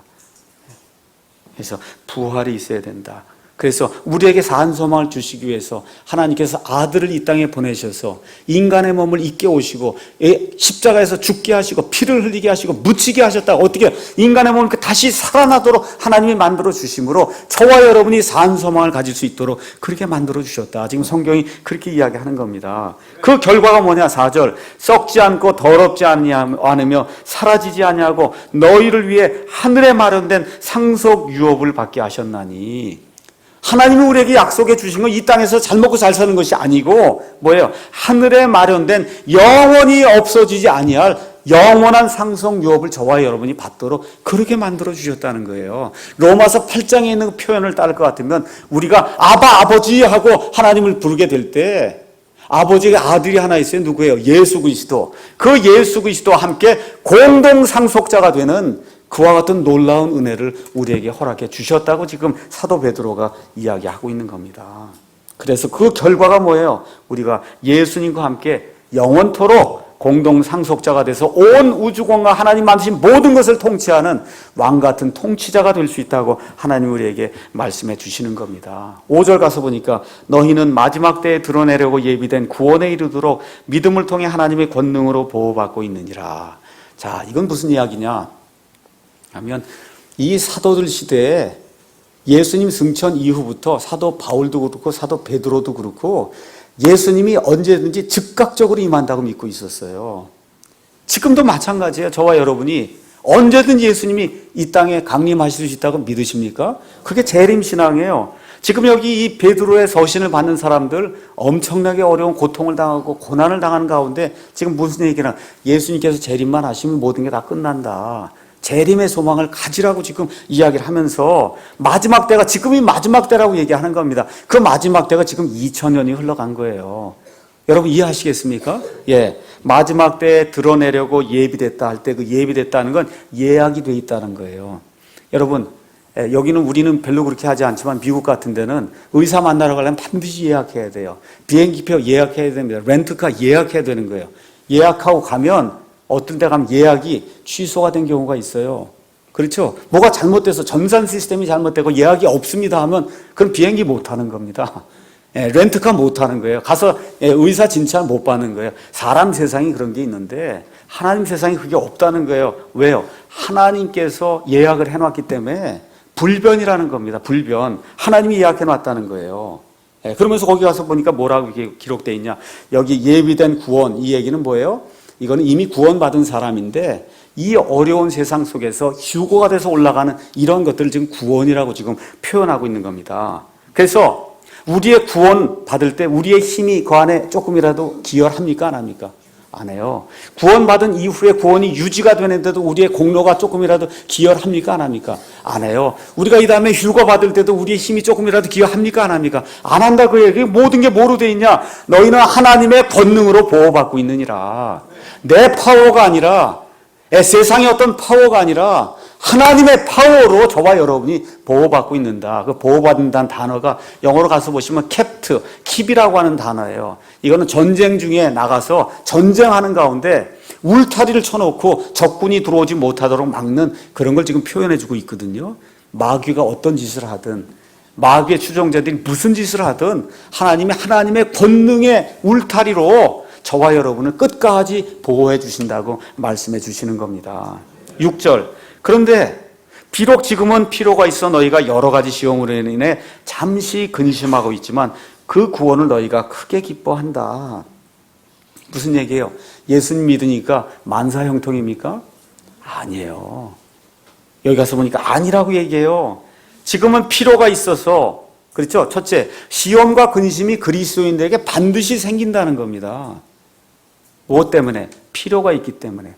그래서 부활이 있어야 된다. 그래서 우리에게 산 소망을 주시기 위해서 하나님께서 아들을 이 땅에 보내셔서 인간의 몸을 입게 오시고 십자가에서 죽게 하시고 피를 흘리게 하시고 묻히게 하셨다. 어떻게 인간의 몸을 다시 살아나도록 하나님이 만들어 주심으로 저와 여러분이 산 소망을 가질 수 있도록 그렇게 만들어 주셨다. 지금 성경이 그렇게 이야기하는 겁니다. 그 결과가 뭐냐? 4절 썩지 않고 더럽지 않으며 사라지지 아니하고 너희를 위해 하늘에 마련된 상속 유업을 받게 하셨나니. 하나님이 우리에게 약속해 주신 건 이 땅에서 잘 먹고 잘 사는 것이 아니고 뭐예요? 하늘에 마련된 영원히 없어지지 아니할 영원한 상속 유업을 저와 여러분이 받도록 그렇게 만들어 주셨다는 거예요. 로마서 8장에 있는 그 표현을 따를 것 같으면 우리가 아바 아버지 하고 하나님을 부르게 될 때 아버지의 아들이 하나 있어요. 누구예요? 예수 그리스도. 그 예수 그리스도와 함께 공동 상속자가 되는 그와 같은 놀라운 은혜를 우리에게 허락해 주셨다고 지금 사도 베드로가 이야기하고 있는 겁니다. 그래서 그 결과가 뭐예요? 우리가 예수님과 함께 영원토록 공동 상속자가 돼서 온 우주공과 하나님 만드신 모든 것을 통치하는 왕 같은 통치자가 될 수 있다고 하나님 우리에게 말씀해 주시는 겁니다. 5절 가서 보니까 너희는 마지막 때에 드러내려고 예비된 구원에 이르도록 믿음을 통해 하나님의 권능으로 보호받고 있느니라. 자, 이건 무슨 이야기냐? 하면 이 사도들 시대에 예수님 승천 이후부터 사도 바울도 그렇고 사도 베드로도 그렇고 예수님이 언제든지 즉각적으로 임한다고 믿고 있었어요. 지금도 마찬가지예요. 저와 여러분이 언제든지 예수님이 이 땅에 강림하실 수 있다고 믿으십니까? 그게 재림신앙이에요. 지금 여기 이 베드로의 서신을 받는 사람들 엄청나게 어려운 고통을 당하고 고난을 당하는 가운데 지금 무슨 얘기나 예수님께서 재림만 하시면 모든 게 다 끝난다. 재림의 소망을 가지라고 지금 이야기를 하면서 마지막 때가 지금이 마지막 때라고 얘기하는 겁니다. 그 마지막 때가 지금 2000년이 흘러간 거예요. 여러분 이해하시겠습니까? 예, 마지막 때에 드러내려고 예비됐다 할 때 그 예비됐다는 건 예약이 돼 있다는 거예요. 여러분 여기는 우리는 별로 그렇게 하지 않지만 미국 같은 데는 의사 만나러 가려면 반드시 예약해야 돼요. 비행기표 예약해야 됩니다. 렌트카 예약해야 되는 거예요. 예약하고 가면 어떤 데 가면 예약이 취소가 된 경우가 있어요. 그렇죠? 뭐가 잘못돼서 전산 시스템이 잘못되고 예약이 없습니다 하면 그럼 비행기 못 타는 겁니다. 렌트카 못 타는 거예요. 가서 의사 진찰 못 받는 거예요. 사람 세상이 그런 게 있는데 하나님 세상이 그게 없다는 거예요. 왜요? 하나님께서 예약을 해놨기 때문에 불변이라는 겁니다. 불변. 하나님이 예약해놨다는 거예요. 그러면서 거기 가서 보니까 뭐라고 이게 기록되어 있냐. 여기 예비된 구원, 이 얘기는 뭐예요? 이거는 이미 구원받은 사람인데 이 어려운 세상 속에서 휴거가 돼서 올라가는 이런 것들을 지금 구원이라고 지금 표현하고 있는 겁니다. 그래서 우리의 구원 받을 때 우리의 힘이 그 안에 조금이라도 기여합니까? 안 합니까? 안 해요. 구원받은 이후에 구원이 유지가 되는데도 우리의 공로가 조금이라도 기여합니까? 안 합니까? 안 해요. 우리가 이 다음에 휴가 받을 때도 우리의 힘이 조금이라도 기여합니까? 안 합니까? 안 한다 그 얘기. 모든 게 뭐로 돼 있냐? 너희는 하나님의 권능으로 보호받고 있느니라. 내 파워가 아니라 세상의 어떤 파워가 아니라 하나님의 파워로 저와 여러분이 보호받고 있는다. 그 보호받는다는 단어가 영어로 가서 보시면 킵이라고 하는 단어예요. 이거는 전쟁 중에 나가서 전쟁하는 가운데 울타리를 쳐놓고 적군이 들어오지 못하도록 막는 그런 걸 지금 표현해주고 있거든요. 마귀가 어떤 짓을 하든 마귀의 추종자들이 무슨 짓을 하든 하나님의 권능의 울타리로 저와 여러분을 끝까지 보호해 주신다고 말씀해 주시는 겁니다. 6절. 그런데 비록 지금은 필요가 있어 너희가 여러 가지 시험으로 인해 잠시 근심하고 있지만 그 구원을 너희가 크게 기뻐한다. 무슨 얘기예요? 예수님 믿으니까 만사형통입니까? 아니에요. 여기 가서 보니까 아니라고 얘기해요. 지금은 필요가 있어서, 그렇죠? 첫째, 시험과 근심이 그리스도인들에게 반드시 생긴다는 겁니다. 무엇 때문에? 필요가 있기 때문에.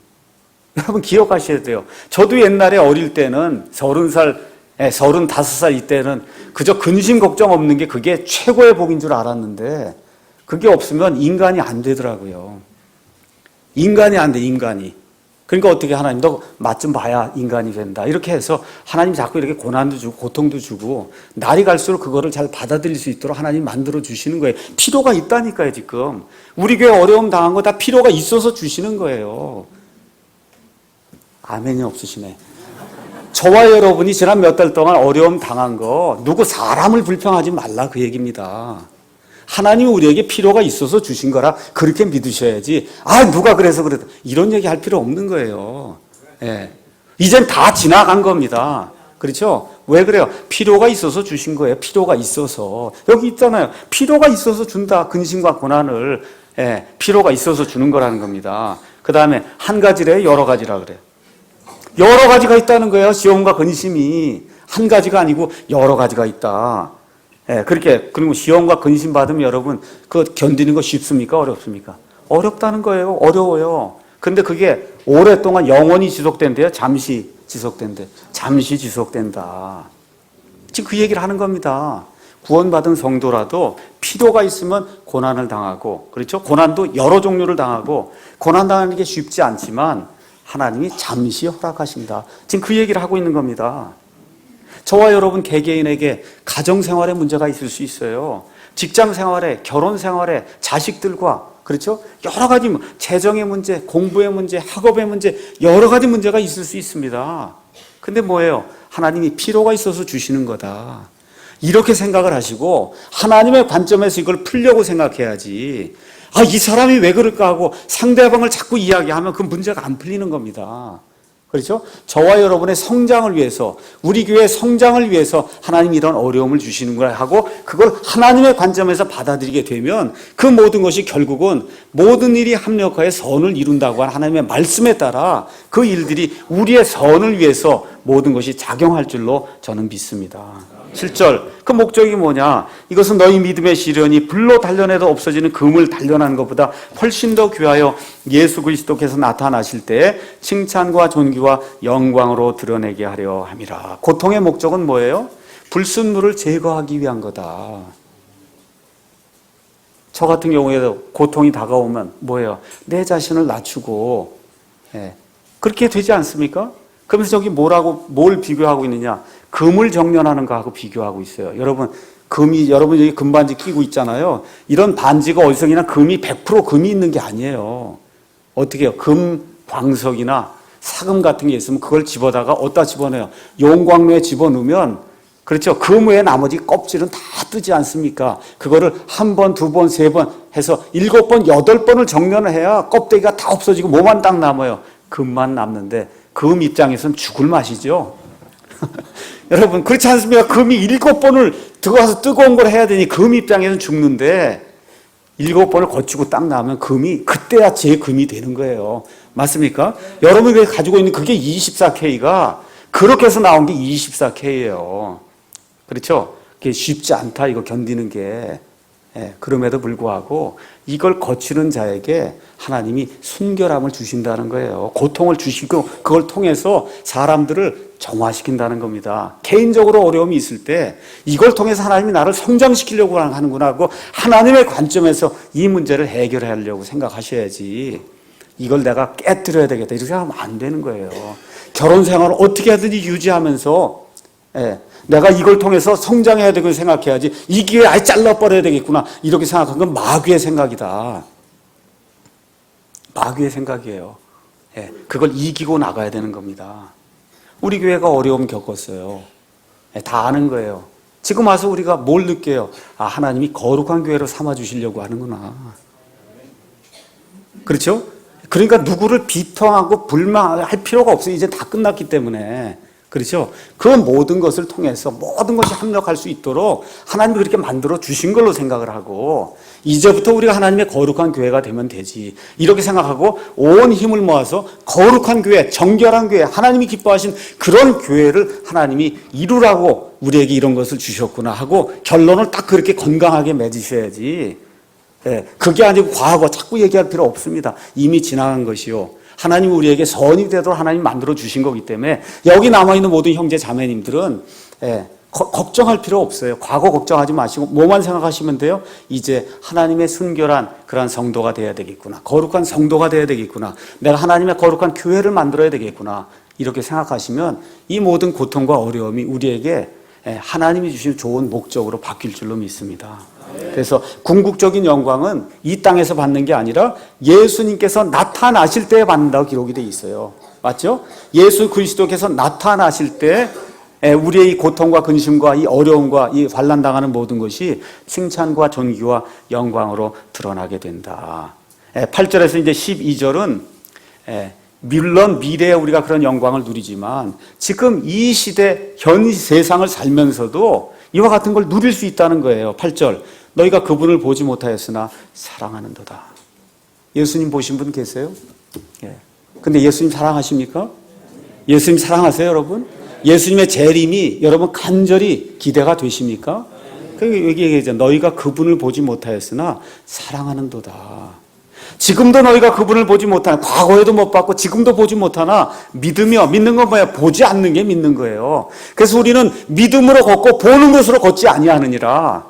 여러분 기억하셔야 돼요. 저도 옛날에 어릴 때는 30살, 35살 이때는 그저 근심 걱정 없는 게 그게 최고의 복인 줄 알았는데 그게 없으면 인간이 안 되더라고요. 인간이 안 돼, 인간이. 그러니까 어떻게 하나님 너 맛 좀 봐야 인간이 된다. 이렇게 해서 하나님 자꾸 이렇게 고난도 주고 고통도 주고 날이 갈수록 그거를 잘 받아들일 수 있도록 하나님 만들어 주시는 거예요. 필요가 있다니까요, 지금. 우리 교회 어려움 당한 거 다 필요가 있어서 주시는 거예요. 아멘이 없으시네. 저와 여러분이 지난 몇 달 동안 어려움 당한 거 누구 사람을 불평하지 말라 그 얘기입니다. 하나님이 우리에게 필요가 있어서 주신 거라 그렇게 믿으셔야지. 누가 그래서 그랬다. 이런 얘기 할 필요 없는 거예요. 예. 이젠 다 지나간 겁니다. 그렇죠? 왜 그래요? 필요가 있어서 주신 거예요. 필요가 있어서. 여기 있잖아요. 필요가 있어서 준다. 근심과 고난을. 예. 필요가 있어서 주는 거라는 겁니다. 그 다음에 한 가지래, 여러 가지라 그래요. 여러 가지가 있다는 거예요. 시험과 근심이. 한 가지가 아니고 여러 가지가 있다. 예, 그리고 시험과 근심 받으면 여러분, 그거 견디는 거 쉽습니까? 어렵습니까? 어렵다는 거예요. 어려워요. 근데 그게 오랫동안 영원히 지속된대요. 잠시 지속된대. 잠시 지속된다. 지금 그 얘기를 하는 겁니다. 구원받은 성도라도 필요가 있으면 고난을 당하고, 그렇죠? 고난도 여러 종류를 당하고, 고난 당하는 게 쉽지 않지만, 하나님이 잠시 허락하신다. 지금 그 얘기를 하고 있는 겁니다. 저와 여러분 개개인에게 가정생활에 문제가 있을 수 있어요. 직장생활에, 결혼생활에, 자식들과, 그렇죠? 여러 가지 재정의 문제, 공부의 문제, 학업의 문제, 여러 가지 문제가 있을 수 있습니다. 근데 뭐예요? 하나님이 필요가 있어서 주시는 거다. 이렇게 생각을 하시고 하나님의 관점에서 이걸 풀려고 생각해야지. 이 사람이 왜 그럴까 하고 상대방을 자꾸 이야기하면 그 문제가 안 풀리는 겁니다. 그렇죠? 저와 여러분의 성장을 위해서, 우리 교회의 성장을 위해서 하나님이 이런 어려움을 주시는 거라 하고 그걸 하나님의 관점에서 받아들이게 되면 그 모든 것이 결국은 모든 일이 합력하여 선을 이룬다고 하는 하나님의 말씀에 따라 그 일들이 우리의 선을 위해서 모든 것이 작용할 줄로 저는 믿습니다. 7절, 그 목적이 뭐냐? 이것은 너희 믿음의 시련이 불로 단련해도 없어지는 금을 단련하는 것보다 훨씬 더 귀하여 예수 그리스도께서 나타나실 때 칭찬과 존귀와 영광으로 드러내게 하려 함이라. 고통의 목적은 뭐예요? 불순물을 제거하기 위한 거다. 저 같은 경우에도 고통이 다가오면 뭐예요? 내 자신을 낮추고, 그렇게 되지 않습니까? 그러면서 저기 뭘 비교하고 있느냐? 금을 정련하는 거하고 비교하고 있어요. 여러분 여기 금반지 끼고 있잖아요. 이런 반지가 어디서 그냥 금이 100% 금이 있는 게 아니에요. 어떻게 해요? 금 광석이나 사금 같은 게 있으면 그걸 집어다가 어디다 집어넣어요? 용광로에 집어넣으면, 그렇죠? 금 외에 나머지 껍질은 다 뜨지 않습니까? 그거를 한 번, 두 번, 세 번 해서 7번, 8번을 정련을 해야 껍데기가 다 없어지고 뭐만 딱 남아요. 금만 남는데 금 입장에서는 죽을 맛이죠. 여러분 그렇지 않습니까? 금이 7번을 들어가서 뜨거운 걸 해야 되니 금 입장에서는 죽는데 7번을 거치고 딱 나오면 금이 그때야 제 금이 되는 거예요. 맞습니까? 여러분이 가지고 있는 그게 24K가 그렇게 해서 나온 게 24K예요. 그렇죠? 그게 쉽지 않다 이거 견디는 게. 그럼에도 불구하고 이걸 거치는 자에게 하나님이 순결함을 주신다는 거예요. 고통을 주시고 그걸 통해서 사람들을 정화시킨다는 겁니다. 개인적으로 어려움이 있을 때 이걸 통해서 하나님이 나를 성장시키려고 하는구나 하고 하나님의 관점에서 이 문제를 해결하려고 생각하셔야지, 이걸 내가 깨뜨려야 되겠다 이렇게 하면 안 되는 거예요. 결혼 생활을 어떻게 하든지 유지하면서 내가 이걸 통해서 성장해야 되고 생각해야지, 이 기회에 아예 잘라버려야 되겠구나 이렇게 생각한 건 마귀의 생각이다. 마귀의 생각이에요. 그걸 이기고 나가야 되는 겁니다. 우리 교회가 어려움 겪었어요. 다 아는 거예요. 지금 와서 우리가 뭘 느껴요? 하나님이 거룩한 교회로 삼아주시려고 하는구나. 그렇죠? 그러니까 누구를 비통하고 불만할 필요가 없어요. 이제 다 끝났기 때문에. 그렇죠? 그 모든 것을 통해서 모든 것이 합력할 수 있도록 하나님이 그렇게 만들어 주신 걸로 생각을 하고, 이제부터 우리가 하나님의 거룩한 교회가 되면 되지 이렇게 생각하고 온 힘을 모아서 거룩한 교회, 정결한 교회, 하나님이 기뻐하신 그런 교회를 하나님이 이루라고 우리에게 이런 것을 주셨구나 하고 결론을 딱 그렇게 건강하게 맺으셔야지. 그게 아니고 과거 자꾸 얘기할 필요 없습니다. 이미 지나간 것이요. 하나님이 우리에게 선이 되도록 하나님이 만들어 주신 거기 때문에 여기 남아있는 모든 형제 자매님들은 걱정할 필요 없어요. 과거 걱정하지 마시고 뭐만 생각하시면 돼요? 이제 하나님의 순결한 그러한 성도가 돼야 되겠구나. 거룩한 성도가 돼야 되겠구나. 내가 하나님의 거룩한 교회를 만들어야 되겠구나. 이렇게 생각하시면 이 모든 고통과 어려움이 우리에게 하나님이 주신 좋은 목적으로 바뀔 줄로 믿습니다. 그래서 궁극적인 영광은 이 땅에서 받는 게 아니라 예수님께서 나타나실 때 받는다고 기록이 되어 있어요. 맞죠? 예수 그리스도께서 나타나실 때 우리의 이 고통과 근심과 이 어려움과 이 환난당하는 모든 것이 칭찬과 존귀와 영광으로 드러나게 된다. 8절에서 이제 12절은 물론 미래에 우리가 그런 영광을 누리지만 지금 이 시대 현 세상을 살면서도 이와 같은 걸 누릴 수 있다는 거예요. 8절 너희가 그분을 보지 못하였으나 사랑하는도다. 예수님 보신 분 계세요? 근데 예수님 사랑하십니까? 예수님 사랑하세요, 여러분? 예수님의 재림이 여러분 간절히 기대가 되십니까? 그러니까 여기 얘기하죠. 너희가 그분을 보지 못하였으나 사랑하는도다. 지금도 너희가 그분을 보지 못하나, 과거에도 못 봤고 지금도 보지 못하나 믿는 건 뭐야? 보지 않는 게 믿는 거예요. 그래서 우리는 믿음으로 걷고 보는 것으로 걷지 아니하느니라.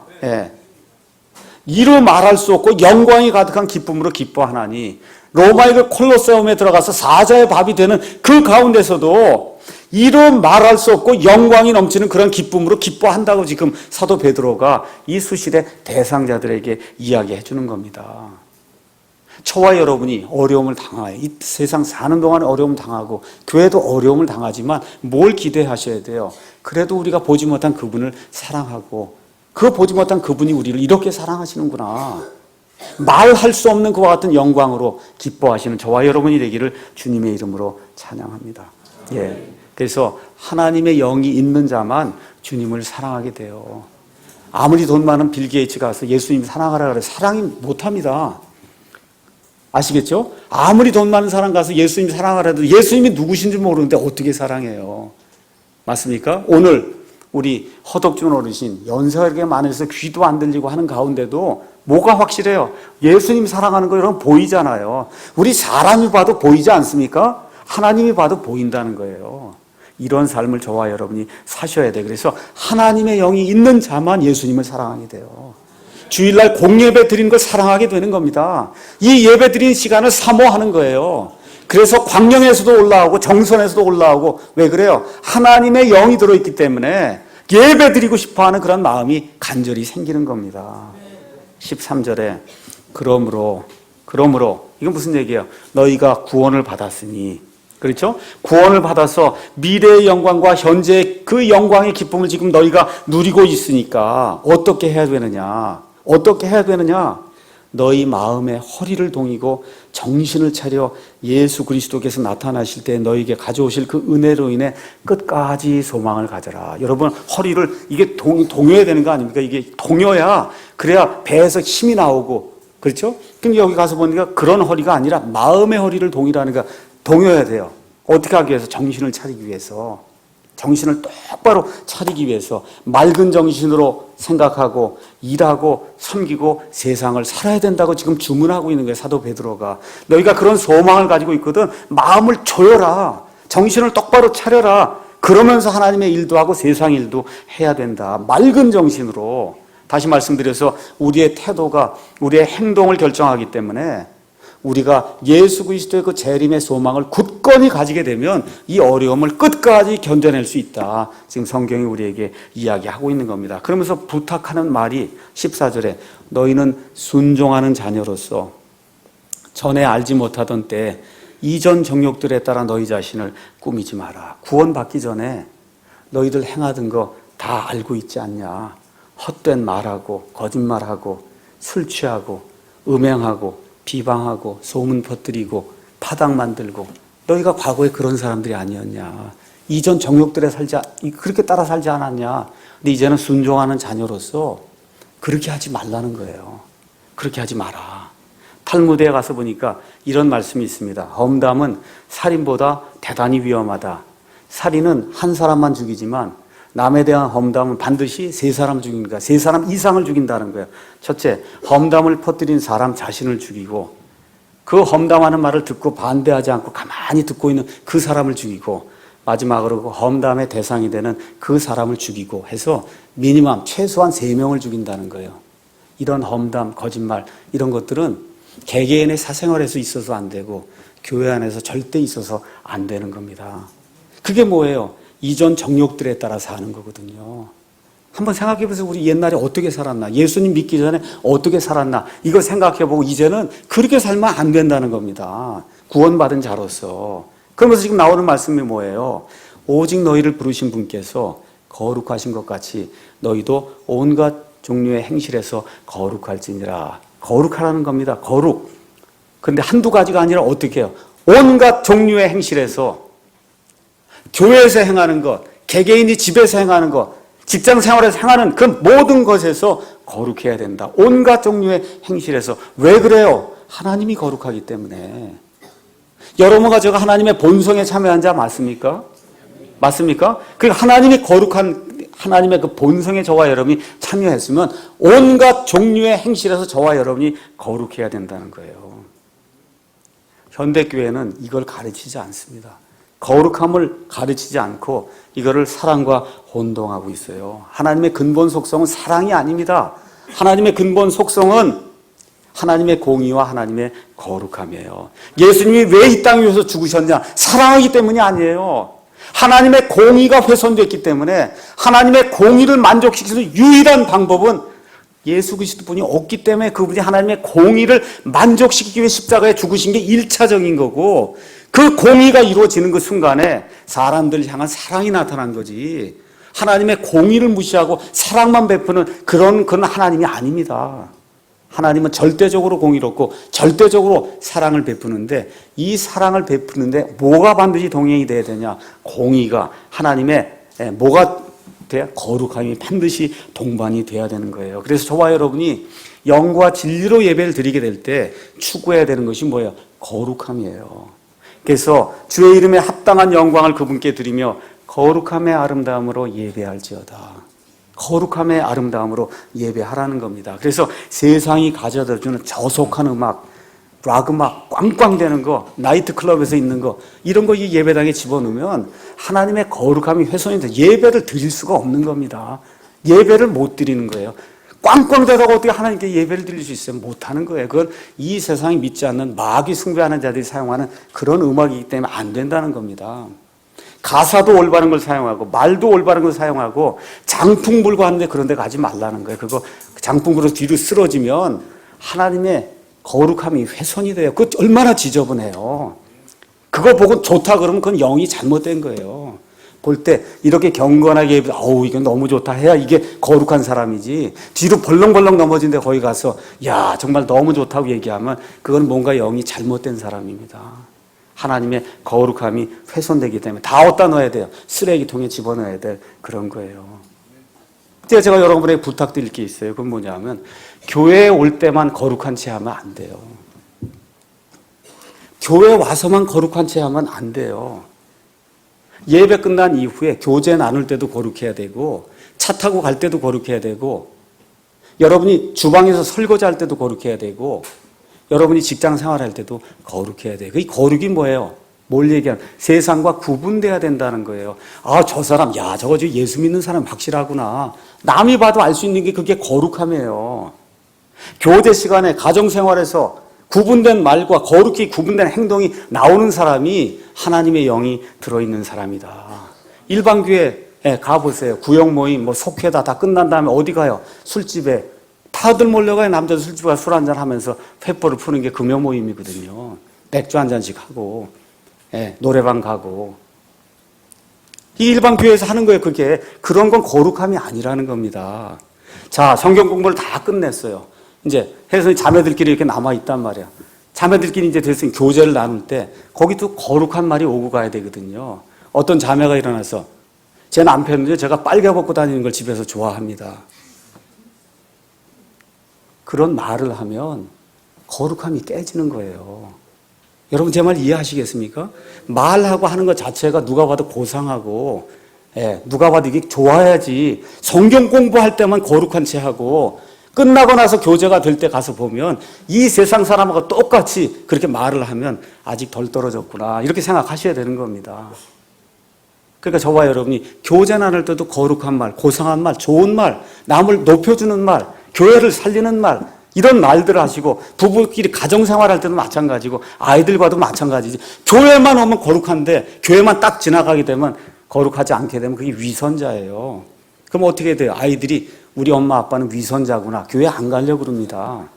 이루 말할 수 없고 영광이 가득한 기쁨으로 기뻐하나니, 로마의 그 콜로세움에 들어가서 사자의 밥이 되는 그 가운데서도 이루 말할 수 없고 영광이 넘치는 그런 기쁨으로 기뻐한다고 지금 사도 베드로가 이 수시대 대상자들에게 이야기해 주는 겁니다. 저와 여러분이 어려움을 당해요. 이 세상 사는 동안에 어려움을 당하고 교회도 어려움을 당하지만 뭘 기대하셔야 돼요? 그래도 우리가 보지 못한 그분을 사랑하고 그 보지 못한 그분이 우리를 이렇게 사랑하시는구나. 말할 수 없는 그와 같은 영광으로 기뻐하시는 저와 여러분이 되기를 주님의 이름으로 찬양합니다. 그래서 하나님의 영이 있는 자만 주님을 사랑하게 돼요. 아무리 돈 많은 빌 게이츠가 가서 예수님 사랑하라 그래 사랑이 못합니다. 아시겠죠? 아무리 돈 많은 사람 가서 예수님 사랑하라 해도 예수님이 누구신지 모르는데 어떻게 사랑해요? 맞습니까? 오늘 우리 허덕준 어르신 연세가 이렇게 많아서 귀도 안 들리고 하는 가운데도 뭐가 확실해요? 예수님 사랑하는 거 여러분 보이잖아요. 우리 사람이 봐도 보이지 않습니까? 하나님이 봐도 보인다는 거예요. 이런 삶을 저와 여러분이 사셔야 돼요. 그래서 하나님의 영이 있는 자만 예수님을 사랑하게 돼요. 주일날 공예배 드리는 걸 사랑하게 되는 겁니다. 이 예배 드리는 시간을 사모하는 거예요. 그래서 광명에서도 올라오고 정선에서도 올라오고 왜 그래요? 하나님의 영이 들어있기 때문에 예배 드리고 싶어하는 그런 마음이 간절히 생기는 겁니다. 13절에 그러므로 이건 무슨 얘기예요? 너희가 구원을 받았으니, 그렇죠? 구원을 받아서 미래의 영광과 현재의 그 영광의 기쁨을 지금 너희가 누리고 있으니까 어떻게 해야 되느냐? 너희 마음의 허리를 동이고 정신을 차려 예수 그리스도께서 나타나실 때 너희에게 가져오실 그 은혜로 인해 끝까지 소망을 가져라. 여러분 허리를 이게 동요해야 되는 거 아닙니까? 이게 동요야. 그래야 배에서 힘이 나오고, 그렇죠? 그럼 여기 가서 보니까 그런 허리가 아니라 마음의 허리를 동이라는 거 동요해야 돼요. 어떻게 하기 위해서? 정신을 차리기 위해서. 정신을 똑바로 차리기 위해서 맑은 정신으로 생각하고 일하고 섬기고 세상을 살아야 된다고 지금 주문하고 있는 거예요. 사도 베드로가. 너희가 그런 소망을 가지고 있거든. 마음을 조여라. 정신을 똑바로 차려라. 그러면서 하나님의 일도 하고 세상 일도 해야 된다. 맑은 정신으로. 다시 말씀드려서 우리의 태도가 우리의 행동을 결정하기 때문에 우리가 예수 그리스도의 그 재림의 소망을 굳건히 가지게 되면 이 어려움을 끝까지 견뎌낼 수 있다. 지금 성경이 우리에게 이야기하고 있는 겁니다. 그러면서 부탁하는 말이 14절에 너희는 순종하는 자녀로서 전에 알지 못하던 때 이전 정욕들에 따라 너희 자신을 꾸미지 마라. 구원받기 전에 너희들 행하던 거 다 알고 있지 않냐. 헛된 말하고 거짓말하고 술 취하고 음행하고 비방하고 소문 퍼뜨리고 파당 만들고 너희가 과거에 그런 사람들이 아니었냐. 이전 정욕들에 그렇게 따라 살지 않았냐. 근데 이제는 순종하는 자녀로서 그렇게 하지 말라는 거예요. 그렇게 하지 마라. 탈무드에 가서 보니까 이런 말씀이 있습니다. 험담은 살인보다 대단히 위험하다. 살인은 한 사람만 죽이지만 남에 대한 험담은 반드시 세 사람 죽이니까 세 사람 이상을 죽인다는 거예요. 첫째, 험담을 퍼뜨린 사람 자신을 죽이고 그 험담하는 말을 듣고 반대하지 않고 가만히 듣고 있는 그 사람을 죽이고 마지막으로 그 험담의 대상이 되는 그 사람을 죽이고 해서 미니멈 최소한 3명을 죽인다는 거예요. 이런 험담, 거짓말 이런 것들은 개개인의 사생활에서 있어서 안 되고 교회 안에서 절대 있어서 안 되는 겁니다. 그게 뭐예요? 이전 정욕들에 따라 사는 거거든요. 한번 생각해 보세요. 우리 옛날에 어떻게 살았나? 예수님 믿기 전에 어떻게 살았나? 이거 생각해 보고 이제는 그렇게 살면 안 된다는 겁니다. 구원받은 자로서. 그러면서 지금 나오는 말씀이 뭐예요? 오직 너희를 부르신 분께서 거룩하신 것 같이 너희도 온갖 종류의 행실에서 거룩할지니라. 거룩하라는 겁니다. 거룩. 그런데 한두 가지가 아니라 어떻게 해요? 온갖 종류의 행실에서 교회에서 행하는 것, 개개인이 집에서 행하는 것, 직장 생활에서 행하는 그 모든 것에서 거룩해야 된다. 온갖 종류의 행실에서. 왜 그래요? 하나님이 거룩하기 때문에. 여러분과 제가 하나님의 본성에 참여한 자 맞습니까? 맞습니까? 그 하나님이 거룩한 하나님의 그 본성에 저와 여러분이 참여했으면 온갖 종류의 행실에서 저와 여러분이 거룩해야 된다는 거예요. 현대교회는 이걸 가르치지 않습니다. 거룩함을 가르치지 않고 이거를 사랑과 혼동하고 있어요. 하나님의 근본 속성은 사랑이 아닙니다. 하나님의 근본 속성은 하나님의 공의와 하나님의 거룩함이에요. 예수님이 왜 이 땅에 위해서 죽으셨냐? 사랑하기 때문이 아니에요. 하나님의 공의가 훼손됐기 때문에 하나님의 공의를 만족시키는 유일한 방법은 예수 그리스도뿐이 없기 때문에 그분이 하나님의 공의를 만족시키기 위해 십자가에 죽으신 게 1차적인 거고 그 공의가 이루어지는 그 순간에 사람들 향한 사랑이 나타난 거지 하나님의 공의를 무시하고 사랑만 베푸는 그런 하나님이 아닙니다. 하나님은 절대적으로 공의롭고 절대적으로 사랑을 베푸는데 이 사랑을 베푸는데 뭐가 반드시 동행이 돼야 되냐? 공의가 하나님의 뭐가 돼야? 거룩함이 반드시 동반이 돼야 되는 거예요. 그래서 저와 여러분이 영과 진리로 예배를 드리게 될 때 추구해야 되는 것이 뭐예요? 거룩함이에요. 그래서 주의 이름에 합당한 영광을 그분께 드리며 거룩함의 아름다움으로 예배할지어다. 거룩함의 아름다움으로 예배하라는 겁니다. 그래서 세상이 가져다주는 저속한 음악, 락 음악, 꽝꽝대는 거, 나이트클럽에서 있는 거 이런 거 이 예배당에 집어넣으면 하나님의 거룩함이 훼손이 돼 예배를 드릴 수가 없는 겁니다. 예배를 못 드리는 거예요. 꽝꽝대다가 어떻게 하나님께 예배를 드릴 수 있어요? 못하는 거예요. 그건 이 세상이 믿지 않는 마귀 숭배하는 자들이 사용하는 그런 음악이기 때문에 안 된다는 겁니다. 가사도 올바른 걸 사용하고 말도 올바른 걸 사용하고 장풍 불고 하는데 그런 데 가지 말라는 거예요. 그거 장풍 불어서 뒤로 쓰러지면 하나님의 거룩함이 훼손이 돼요. 그거 얼마나 지저분해요. 그거 보고 좋다 그러면 그건 영이 잘못된 거예요. 볼 때 이렇게 경건하게 어우 이건 너무 좋다 해야 이게 거룩한 사람이지 뒤로 벌렁벌렁 넘어진 데 거기 가서 야 정말 너무 좋다고 얘기하면 그건 뭔가 영이 잘못된 사람입니다. 하나님의 거룩함이 훼손되기 때문에 다 어디다 넣어야 돼요? 쓰레기통에 집어넣어야 될 그런 거예요. 제가 여러분에게 부탁드릴 게 있어요. 그건 뭐냐면 교회에 올 때만 거룩한 채 하면 안 돼요. 교회에 와서만 거룩한 채 하면 안 돼요. 예배 끝난 이후에 교제 나눌 때도 거룩해야 되고 차 타고 갈 때도 거룩해야 되고 여러분이 주방에서 설거지할 때도 거룩해야 되고 여러분이 직장 생활할 때도 거룩해야 돼요. 그 거룩이 뭐예요? 뭘 얘기하는? 세상과 구분돼야 된다는 거예요. 아, 저 사람, 야, 저거 예수 믿는 사람 확실하구나. 남이 봐도 알 수 있는 게 그게 거룩함이에요. 교제 시간에 가정생활에서 구분된 말과 거룩히 구분된 행동이 나오는 사람이 하나님의 영이 들어있는 사람이다. 일반 교회에 가보세요. 구역 모임, 뭐 속회다 다 끝난 다음에 어디 가요? 술집에. 다들 몰려가요. 남자들 술집에 술 한잔 하면서 횃불을 푸는 게 금요 모임이거든요. 맥주 한 잔씩 하고, 노래방 가고. 이 일반 교회에서 하는 거예요, 그게. 그런 건 거룩함이 아니라는 겁니다. 자, 성경 공부를 다 끝냈어요. 이제 해서 자매들끼리 이렇게 남아있단 말이야. 자매들끼리 이제 됐으니 교제를 나눌 때 거기도 거룩한 말이 오고 가야 되거든요. 어떤 자매가 일어나서 제 남편은요, 제가 빨개 벗고 다니는 걸 집에서 좋아합니다. 그런 말을 하면 거룩함이 깨지는 거예요. 여러분 제 말 이해하시겠습니까? 말하고 하는 것 자체가 누가 봐도 고상하고 누가 봐도 이게 좋아야지. 성경 공부할 때만 거룩한 채 하고 끝나고 나서 교제가 될 때 가서 보면 이 세상 사람하고 똑같이 그렇게 말을 하면 아직 덜 떨어졌구나 이렇게 생각하셔야 되는 겁니다. 그러니까 저와 여러분이 교제 나눌 때도 거룩한 말, 고상한 말, 좋은 말, 남을 높여주는 말, 교회를 살리는 말 이런 말들을 하시고 부부끼리 가정생활할 때도 마찬가지고 아이들과도 마찬가지지. 교회만 오면 거룩한데 교회만 딱 지나가게 되면 거룩하지 않게 되면 그게 위선자예요. 그럼 어떻게 돼요? 아이들이 우리 엄마 아빠는 위선자구나. 교회 안 가려고 그럽니다.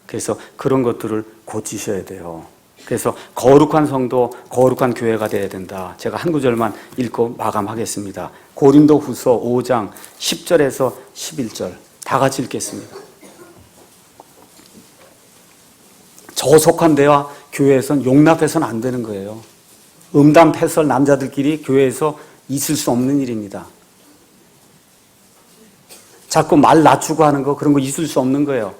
그래서 그런 것들을 고치셔야 돼요. 그래서 거룩한 성도, 거룩한 교회가 돼야 된다. 제가 한 구절만 읽고 마감하겠습니다. 고린도후서 5장 10절에서 11절 다 같이 읽겠습니다. 저속한 대화 교회에선 용납해서는 안 되는 거예요. 음담 패설 남자들끼리 교회에서 있을 수 없는 일입니다. 자꾸 말 낮추고 하는 거 그런 거 있을 수 없는 거예요.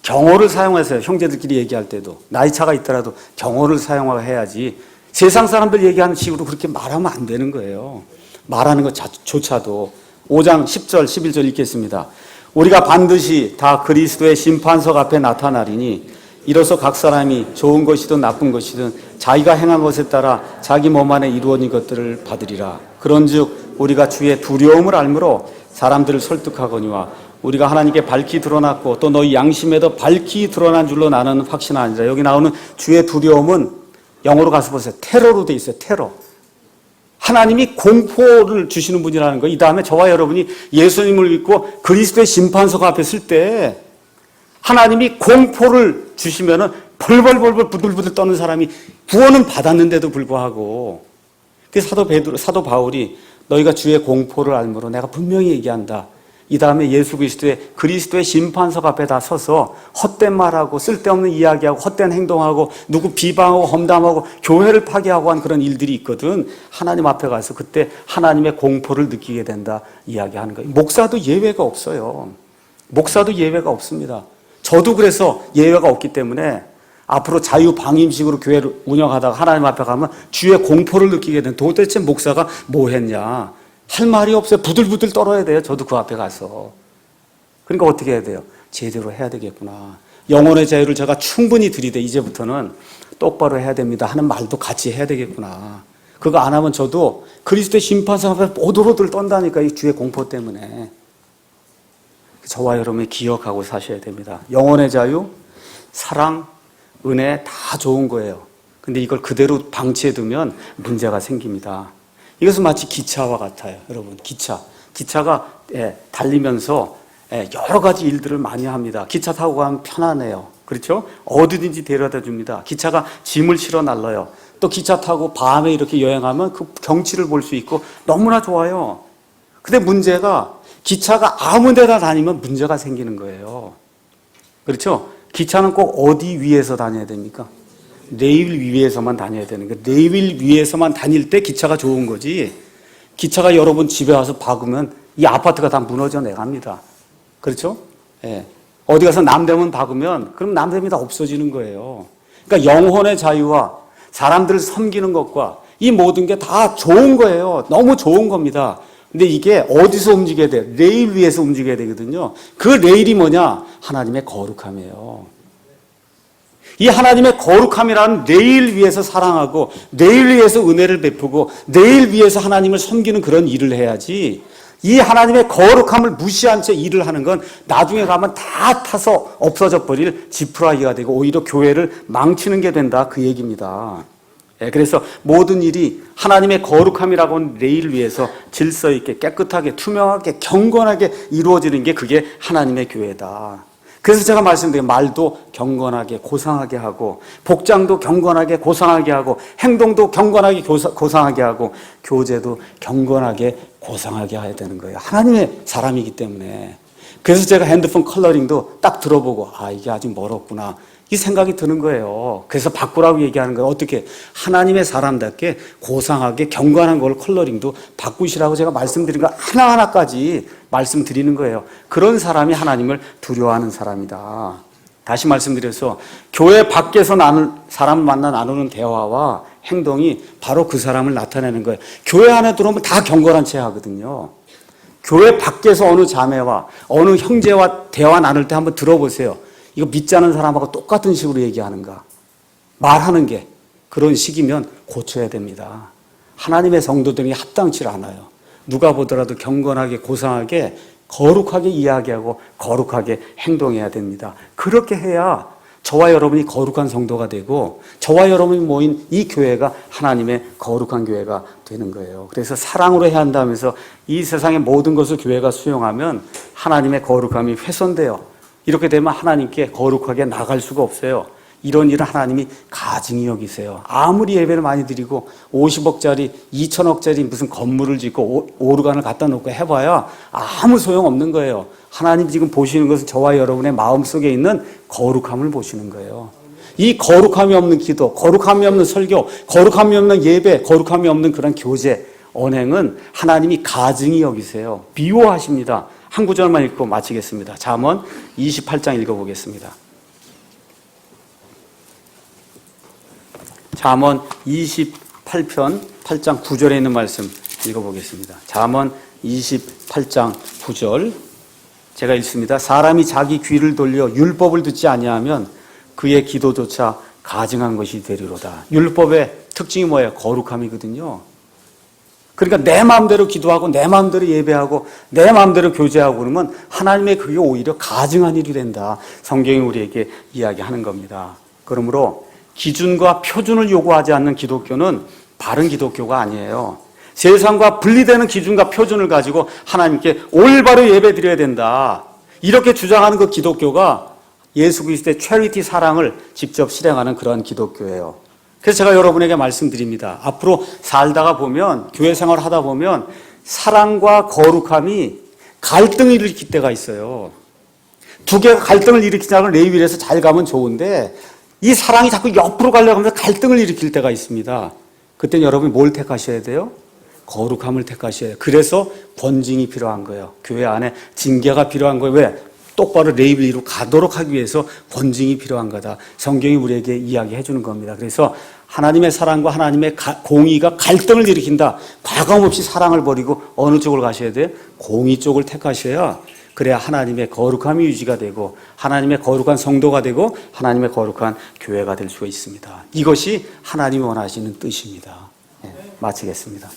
경어를 사용하세요. 형제들끼리 얘기할 때도 나이 차가 있더라도 경어를 사용해야지 세상 사람들 얘기하는 식으로 그렇게 말하면 안 되는 거예요. 말하는 것조차도 5장 10절 11절 읽겠습니다. 우리가 반드시 다 그리스도의 심판석 앞에 나타나리니 이로써 각 사람이 좋은 것이든 나쁜 것이든 자기가 행한 것에 따라 자기 몸 안에 이루어진 것들을 받으리라. 그런즉 우리가 주의 두려움을 알므로 사람들을 설득하거니와 우리가 하나님께 밝히 드러났고 또 너희 양심에도 밝히 드러난 줄로 나는 확신하니라. 여기 나오는 주의 두려움은 영어로 가서 보세요. 테러로 돼 있어요. 테러. 하나님이 공포를 주시는 분이라는 거예요. 이 다음에 저와 여러분이 예수님을 믿고 그리스도의 심판석 앞에 설 때 하나님이 공포를 주시면은 벌벌벌벌 부들부들 떠는 사람이 구원은 받았는데도 불구하고 그래서 사도 바울이 너희가 주의 공포를 알므로 내가 분명히 얘기한다. 이 다음에 예수 그리스도의 심판석 앞에 다 서서 헛된 말하고 쓸데없는 이야기하고 헛된 행동하고 누구 비방하고 험담하고 교회를 파괴하고 한 그런 일들이 있거든. 하나님 앞에 가서 그때 하나님의 공포를 느끼게 된다 이야기하는 거예요. 목사도 예외가 없어요. 목사도 예외가 없습니다. 저도 그래서 예외가 없기 때문에 앞으로 자유방임식으로 교회를 운영하다가 하나님 앞에 가면 주의 공포를 느끼게 된 도대체 목사가 뭐 했냐. 할 말이 없어요. 부들부들 떨어야 돼요. 저도 그 앞에 가서. 그러니까 어떻게 해야 돼요? 제대로 해야 되겠구나. 영혼의 자유를 제가 충분히 드리되 이제부터는 똑바로 해야 됩니다 하는 말도 같이 해야 되겠구나. 그거 안 하면 저도 그리스도의 심판석 앞에 오돌오돌 떤다니까 이 주의 공포 때문에. 저와 여러분이 기억하고 사셔야 됩니다. 영혼의 자유, 사랑, 은혜 다 좋은 거예요. 근데 이걸 그대로 방치해두면 문제가 생깁니다. 이것은 마치 기차와 같아요. 여러분 기차가 달리면서 여러 가지 일들을 많이 합니다. 기차 타고 가면 편하네요. 그렇죠? 어디든지 데려다 줍니다. 기차가 짐을 실어 날라요. 또 기차 타고 밤에 이렇게 여행하면 그 경치를 볼 수 있고 너무나 좋아요. 근데 문제가 기차가 아무 데나 다니면 문제가 생기는 거예요. 그렇죠? 기차는 꼭 어디 위에서 다녀야 됩니까? 레일 위에서만 다녀야 되는 거예요. 레일 위에서만 다닐 때 기차가 좋은 거지. 기차가 여러분 집에 와서 박으면 이 아파트가 다 무너져 내갑니다. 그렇죠? 어디 가서 남대문 박으면 그럼 남대문이 다 없어지는 거예요. 그러니까 영혼의 자유와 사람들을 섬기는 것과 이 모든 게 다 좋은 거예요. 너무 좋은 겁니다. 근데 이게 어디서 움직여야 돼요? 레일 위에서 움직여야 되거든요. 그 레일이 뭐냐? 하나님의 거룩함이에요. 이 하나님의 거룩함이라는 레일 위에서 사랑하고 레일 위에서 은혜를 베푸고 레일 위에서 하나님을 섬기는 그런 일을 해야지, 이 하나님의 거룩함을 무시한 채 일을 하는 건 나중에 가면 다 타서 없어져 버릴 지푸라기가 되고 오히려 교회를 망치는 게 된다, 그 얘기입니다. 그래서 모든 일이 하나님의 거룩함이라고 하는 레일 위에서 질서 있게 깨끗하게 투명하게 경건하게 이루어지는 게 그게 하나님의 교회다. 그래서 제가 말씀드린 말도 경건하게 고상하게 하고 복장도 경건하게 고상하게 하고 행동도 경건하게 고상하게 하고 교제도 경건하게 고상하게 해야 되는 거예요. 하나님의 사람이기 때문에. 그래서 제가 핸드폰 컬러링도 딱 들어보고 이게 아직 멀었구나 이 생각이 드는 거예요. 그래서 바꾸라고 얘기하는 거예요. 어떻게 하나님의 사람답게 고상하게 경건한 걸 컬러링도 바꾸시라고 제가 말씀드린 거 하나하나까지 말씀드리는 거예요. 그런 사람이 하나님을 두려워하는 사람이다. 다시 말씀드려서 교회 밖에서 사람 만나 나누는 대화와 행동이 바로 그 사람을 나타내는 거예요. 교회 안에 들어오면 다 경건한 채 하거든요. 교회 밖에서 어느 자매와 어느 형제와 대화 나눌 때 한번 들어보세요. 이거 믿지 않는 사람하고 똑같은 식으로 얘기하는가? 말하는 게 그런 식이면 고쳐야 됩니다. 하나님의 성도들이 합당치 않아요. 누가 보더라도 경건하게 고상하게 거룩하게 이야기하고 거룩하게 행동해야 됩니다. 그렇게 해야 저와 여러분이 거룩한 성도가 되고 저와 여러분이 모인 이 교회가 하나님의 거룩한 교회가 되는 거예요. 그래서 사랑으로 해야 한다면서 이 세상의 모든 것을 교회가 수용하면 하나님의 거룩함이 훼손돼요. 이렇게 되면 하나님께 거룩하게 나갈 수가 없어요. 이런 일을 하나님이 가증히 여기세요. 아무리 예배를 많이 드리고 50억짜리 2천억짜리 무슨 건물을 짓고 오르간을 갖다 놓고 해봐야 아무 소용없는 거예요. 하나님 지금 보시는 것은 저와 여러분의 마음속에 있는 거룩함을 보시는 거예요. 이 거룩함이 없는 기도, 거룩함이 없는 설교, 거룩함이 없는 예배, 거룩함이 없는 그런 교제, 언행은 하나님이 가증히 여기세요. 미워하십니다. 한 구절만 읽고 마치겠습니다. 잠언 28장 읽어보겠습니다. 잠언 28편 8장 9절에 있는 말씀 읽어보겠습니다. 잠언 28장 9절 제가 읽습니다. 사람이 자기 귀를 돌려 율법을 듣지 아니하면 그의 기도조차 가증한 것이 되리로다. 율법의 특징이 뭐예요? 거룩함이거든요. 그러니까 내 마음대로 기도하고 내 마음대로 예배하고 내 마음대로 교제하고 그러면 하나님의 그게 오히려 가증한 일이 된다. 성경이 우리에게 이야기하는 겁니다. 그러므로 기준과 표준을 요구하지 않는 기독교는 바른 기독교가 아니에요. 세상과 분리되는 기준과 표준을 가지고 하나님께 올바로 예배 드려야 된다. 이렇게 주장하는 그 기독교가 예수 그리스도의 체리티 사랑을 직접 실행하는 그런 기독교예요. 그래서 제가 여러분에게 말씀드립니다. 앞으로 살다가 보면, 교회 생활을 하다 보면 사랑과 거룩함이 갈등을 일으킬 때가 있어요. 두 개가 갈등을 일으키자고 레위기에서 잘 가면 좋은데 이 사랑이 자꾸 옆으로 가려고 하면서 갈등을 일으킬 때가 있습니다. 그때는 여러분이 뭘 택하셔야 돼요? 거룩함을 택하셔야 해요. 그래서 권징이 필요한 거예요. 교회 안에 징계가 필요한 거예요. 왜? 똑바로 레위기로 가도록 하기 위해서 권징이 필요한 거다. 성경이 우리에게 이야기해 주는 겁니다. 그래서 하나님의 사랑과 하나님의 공의가 갈등을 일으킨다. 과감 없이 사랑을 버리고 어느 쪽을 가셔야 돼요? 공의 쪽을 택하셔야, 그래야 하나님의 거룩함이 유지가 되고 하나님의 거룩한 성도가 되고 하나님의 거룩한 교회가 될 수가 있습니다. 이것이 하나님이 원하시는 뜻입니다. 마치겠습니다.